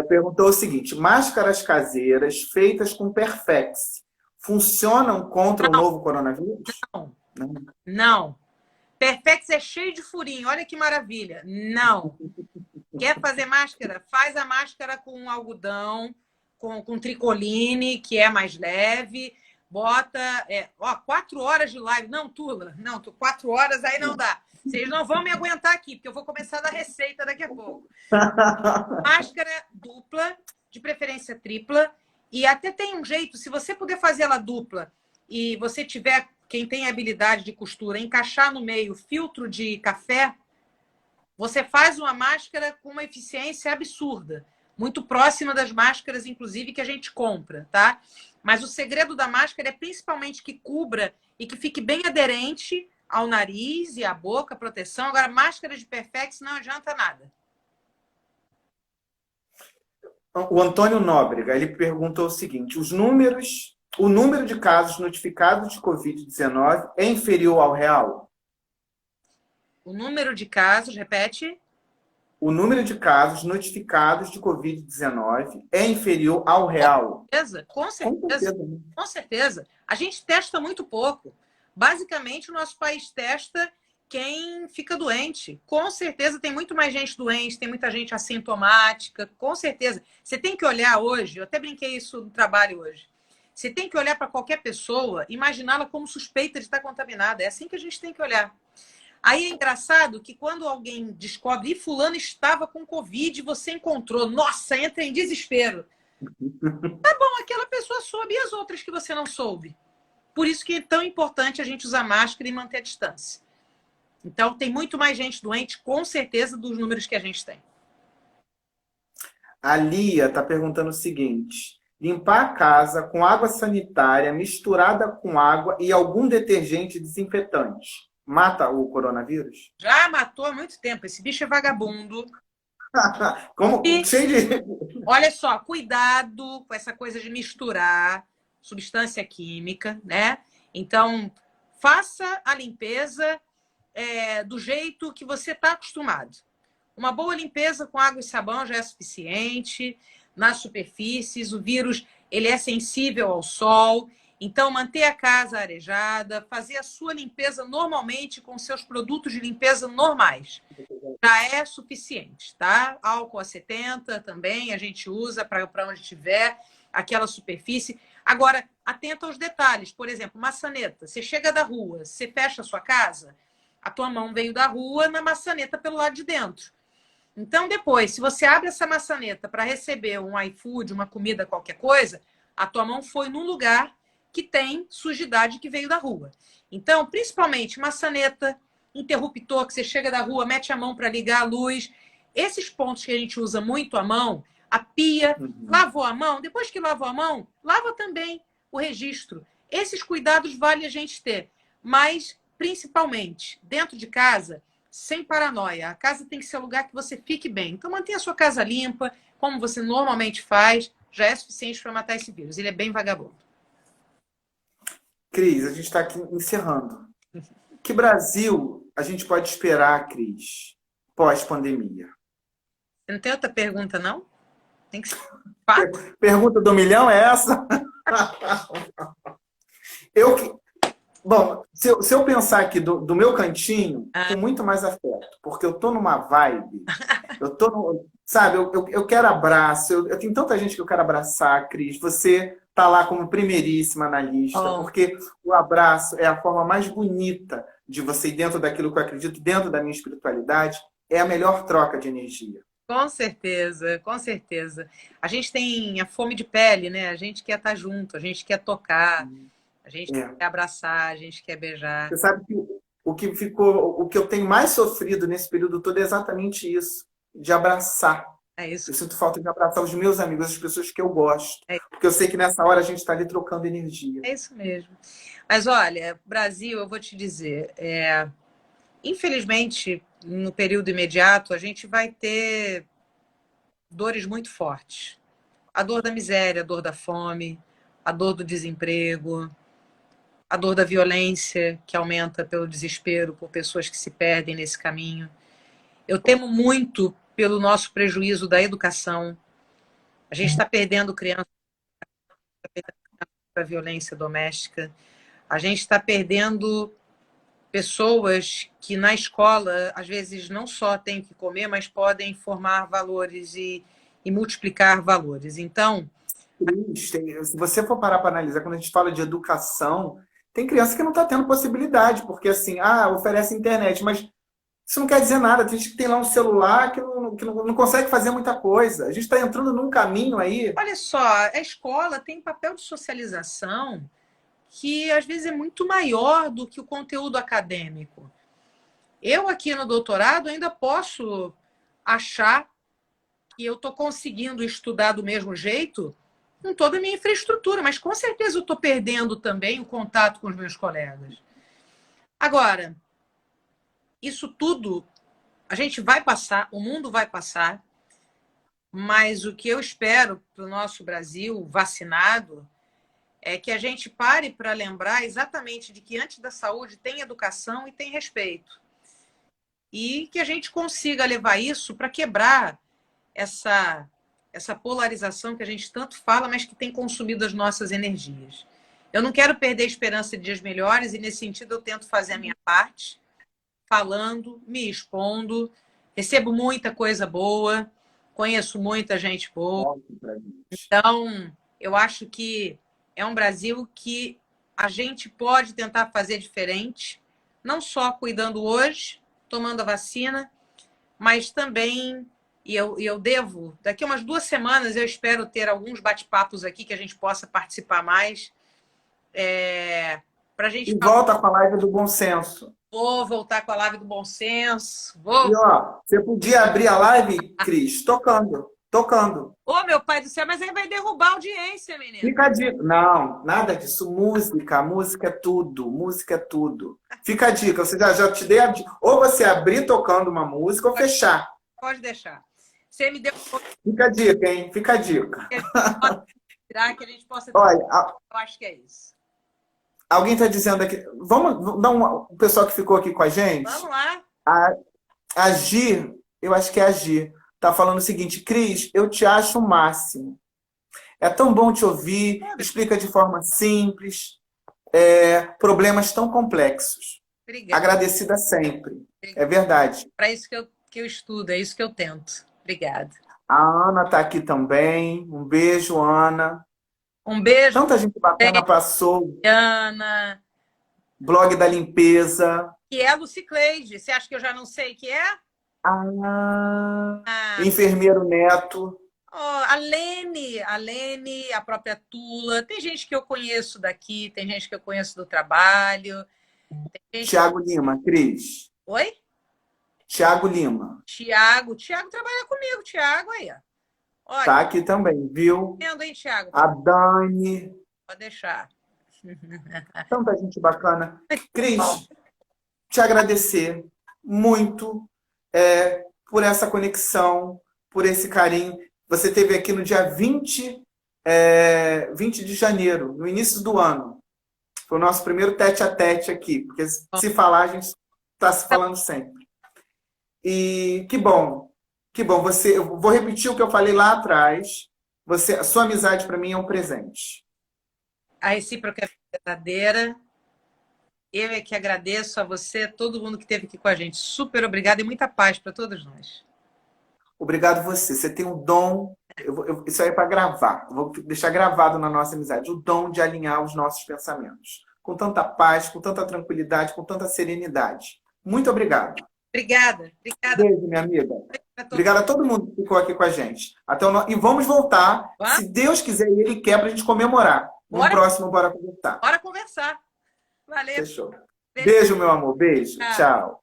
Perguntou o seguinte: máscaras caseiras feitas com Perfex funcionam contra o novo coronavírus? Não, Não. não. Perfex é cheio de furinho, olha que maravilha. Não. Quer fazer máscara? Faz a máscara com algodão, com tricoline, que é mais leve. Bota, 4 horas de live. Não, Tula, não, 4 horas aí não dá. Vocês não vão me aguentar aqui, porque eu vou começar a dar receita daqui a pouco. Máscara dupla, de preferência tripla. E até tem um jeito, se você puder fazer ela dupla e você tiver, quem tem habilidade de costura, encaixar no meio filtro de café, você faz uma máscara com uma eficiência absurda. Muito próxima das máscaras, inclusive, que a gente compra, tá? Mas o segredo da máscara é principalmente que cubra e que fique bem aderente ao nariz e à boca, proteção. Agora, máscara de Perfex não adianta nada. O Antônio Nóbrega, ele perguntou o seguinte: o número de casos notificados de Covid-19 é inferior ao real? O número de casos, repete? O número de casos notificados de Covid-19 é inferior ao real? Com Com certeza. certeza, né? Com certeza. A gente testa muito pouco. Basicamente, o nosso país testa quem fica doente. Com certeza tem muito mais gente doente, tem muita gente assintomática, com certeza. Você tem que olhar hoje, eu até brinquei isso no trabalho hoje. Você tem que olhar para qualquer pessoa, imaginá-la como suspeita de estar contaminada. É assim que a gente tem que olhar. Aí é engraçado que quando alguém descobre, e fulano estava com Covid, você encontrou, nossa, entra em desespero. Tá bom, aquela pessoa soube e as outras que você não soube. Por isso que é tão importante a gente usar máscara e manter a distância. Então, tem muito mais gente doente, com certeza, dos números que a gente tem. A Lia está perguntando o seguinte: limpar a casa com água sanitária misturada com água e algum detergente desinfetante mata o coronavírus? Já matou há muito tempo. Esse bicho é vagabundo. Como? E, Cheio de. olha só, cuidado com essa coisa de misturar substância química, né? Então, faça a limpeza do jeito que você está acostumado. Uma boa limpeza com água e sabão já é suficiente. Nas superfícies, o vírus ele é sensível ao sol. Então, manter a casa arejada, fazer a sua limpeza normalmente com seus produtos de limpeza normais. Já é suficiente, tá? Álcool a 70 também a gente usa para onde tiver aquela superfície. Agora, atenta aos detalhes. Por exemplo, maçaneta. Você chega da rua, você fecha a sua casa, a tua mão veio da rua na maçaneta pelo lado de dentro. Então, depois, se você abre essa maçaneta para receber um iFood, uma comida, qualquer coisa, a tua mão foi num lugar que tem sujidade que veio da rua. Então, principalmente maçaneta, interruptor, que você chega da rua, mete a mão para ligar a luz. Esses pontos que a gente usa muito a mão, a pia, lavou a mão, depois que lavou a mão, lava também o registro. Esses cuidados vale a gente ter. Mas, principalmente, dentro de casa, sem paranoia. A casa tem que ser um lugar que você fique bem. Então, mantenha a sua casa limpa, como você normalmente faz, já é suficiente para matar esse vírus. Ele é bem vagabundo. Cris, a gente está aqui encerrando. Que Brasil a gente pode esperar, Cris, pós-pandemia? Você não tem outra pergunta, não? Tem que ser fato. Pergunta do milhão é essa? Bom, se eu pensar aqui do meu cantinho, com muito mais afeto, porque eu tô numa vibe, sabe, eu quero abraço, eu tenho tanta gente que eu quero abraçar, Cris, você tá lá como primeiríssima na lista, porque o abraço é a forma mais bonita de você ir dentro daquilo que eu acredito, dentro da minha espiritualidade, é a melhor troca de energia. Com certeza, com certeza. A gente tem a fome de pele, né? A gente quer estar junto, a gente quer tocar, a gente quer abraçar, a gente quer beijar. Você sabe que o que eu tenho mais sofrido nesse período todo é exatamente isso, de abraçar. É isso. Eu sinto falta de abraçar os meus amigos, as pessoas que eu gosto. Porque eu sei que nessa hora a gente está ali trocando energia. É isso mesmo. Mas olha, Brasil, eu vou te dizer, infelizmente, no período imediato, a gente vai ter dores muito fortes. A dor da miséria, a dor da fome, a dor do desemprego, a dor da violência, que aumenta pelo desespero, por pessoas que se perdem nesse caminho. Eu temo muito pelo nosso prejuízo da educação. A gente está perdendo crianças para a violência doméstica. A gente está perdendo pessoas que na escola, às vezes, não só têm que comer, mas podem formar valores e multiplicar valores. Então, Se você for parar para analisar, quando a gente fala de educação, tem criança que não está tendo possibilidade, porque assim, oferece internet, mas isso não quer dizer nada. Tem gente que tem lá um celular que não consegue fazer muita coisa. A gente está entrando num caminho aí. olha só, a escola tem papel de socialização que às vezes é muito maior do que o conteúdo acadêmico. Eu aqui no doutorado ainda posso achar que eu estou conseguindo estudar do mesmo jeito com toda a minha infraestrutura, mas com certeza eu estou perdendo também o contato com os meus colegas. Agora, isso tudo a gente vai passar, o mundo vai passar, mas o que eu espero para o nosso Brasil vacinado é que a gente pare para lembrar exatamente de que antes da saúde tem educação e tem respeito. E que a gente consiga levar isso para quebrar essa polarização que a gente tanto fala, mas que tem consumido as nossas energias. Eu não quero perder a esperança de dias melhores e, nesse sentido, eu tento fazer a minha parte, falando, me expondo, recebo muita coisa boa, conheço muita gente boa. Então, eu acho que é um Brasil que a gente pode tentar fazer diferente, não só cuidando hoje, tomando a vacina, mas também, e eu devo, daqui a umas 2 semanas, eu espero ter alguns bate-papos aqui que a gente possa participar mais. Pra gente volta com a live do bom senso. Vou voltar com a live do bom senso. E ó, você podia abrir a live, Cris, tocando. Ô, meu pai do céu, mas aí vai derrubar a audiência, menino. Fica a dica. Não, nada disso. Música é tudo. Fica a dica. Você já te dei a dica. Ou você abrir tocando uma música ou fechar. Pode deixar. Você me deu. Fica a dica, hein? Fica a dica. Que a gente possa. Olha, eu acho que é isso. Alguém está dizendo aqui. Vamos dar o pessoal que ficou aqui com a gente? Vamos lá. A Gi, eu acho que é a Gi, tá falando o seguinte: Cris, eu te acho o máximo. É tão bom te ouvir, explica de forma simples, problemas tão complexos. Obrigada. Agradecida sempre. É verdade. Para isso que eu estudo, é isso que eu tento. Obrigada. A Ana está aqui também. Um beijo, Ana. Um beijo. Tanta gente bacana passou. Ana. Blog da Limpeza. Que é a Lucicleide. Você acha que eu já não sei que é? Enfermeiro Neto. A Lene, a própria Tula. Tem gente que eu conheço daqui, tem gente que eu conheço do trabalho. Tiago Lima, Cris. Oi? Tiago Lima. Tiago trabalha comigo, Tiago aí, ó. Olha, tá aqui também, viu? Vendo, hein, Tiago? A Dani. Pode deixar. Tanta gente bacana. Cris, te agradecer muito por essa conexão, por esse carinho. Você esteve aqui no dia 20 de janeiro, no início do ano. Foi o nosso primeiro tete-a-tete aqui, porque se falar, a gente está se falando sempre. E que bom. Eu vou repetir o que eu falei lá atrás. A sua amizade, para mim, é um presente. A recíproca é verdadeira. Eu é que agradeço a você, todo mundo que esteve aqui com a gente. Super obrigada e muita paz para todos nós. Obrigado você. Você tem um dom. Isso aí é para gravar. Eu vou deixar gravado na nossa amizade. O dom de alinhar os nossos pensamentos. Com tanta paz, com tanta tranquilidade, com tanta serenidade. Muito obrigado. Obrigada. Beijo, minha amiga. Obrigada a todo mundo que ficou aqui com a gente. E vamos voltar, se Deus quiser e Ele quer, para a gente comemorar. No próximo, bora conversar. Bora conversar. Valeu. Fechou. Beijo, meu amor. Beijo. Tchau.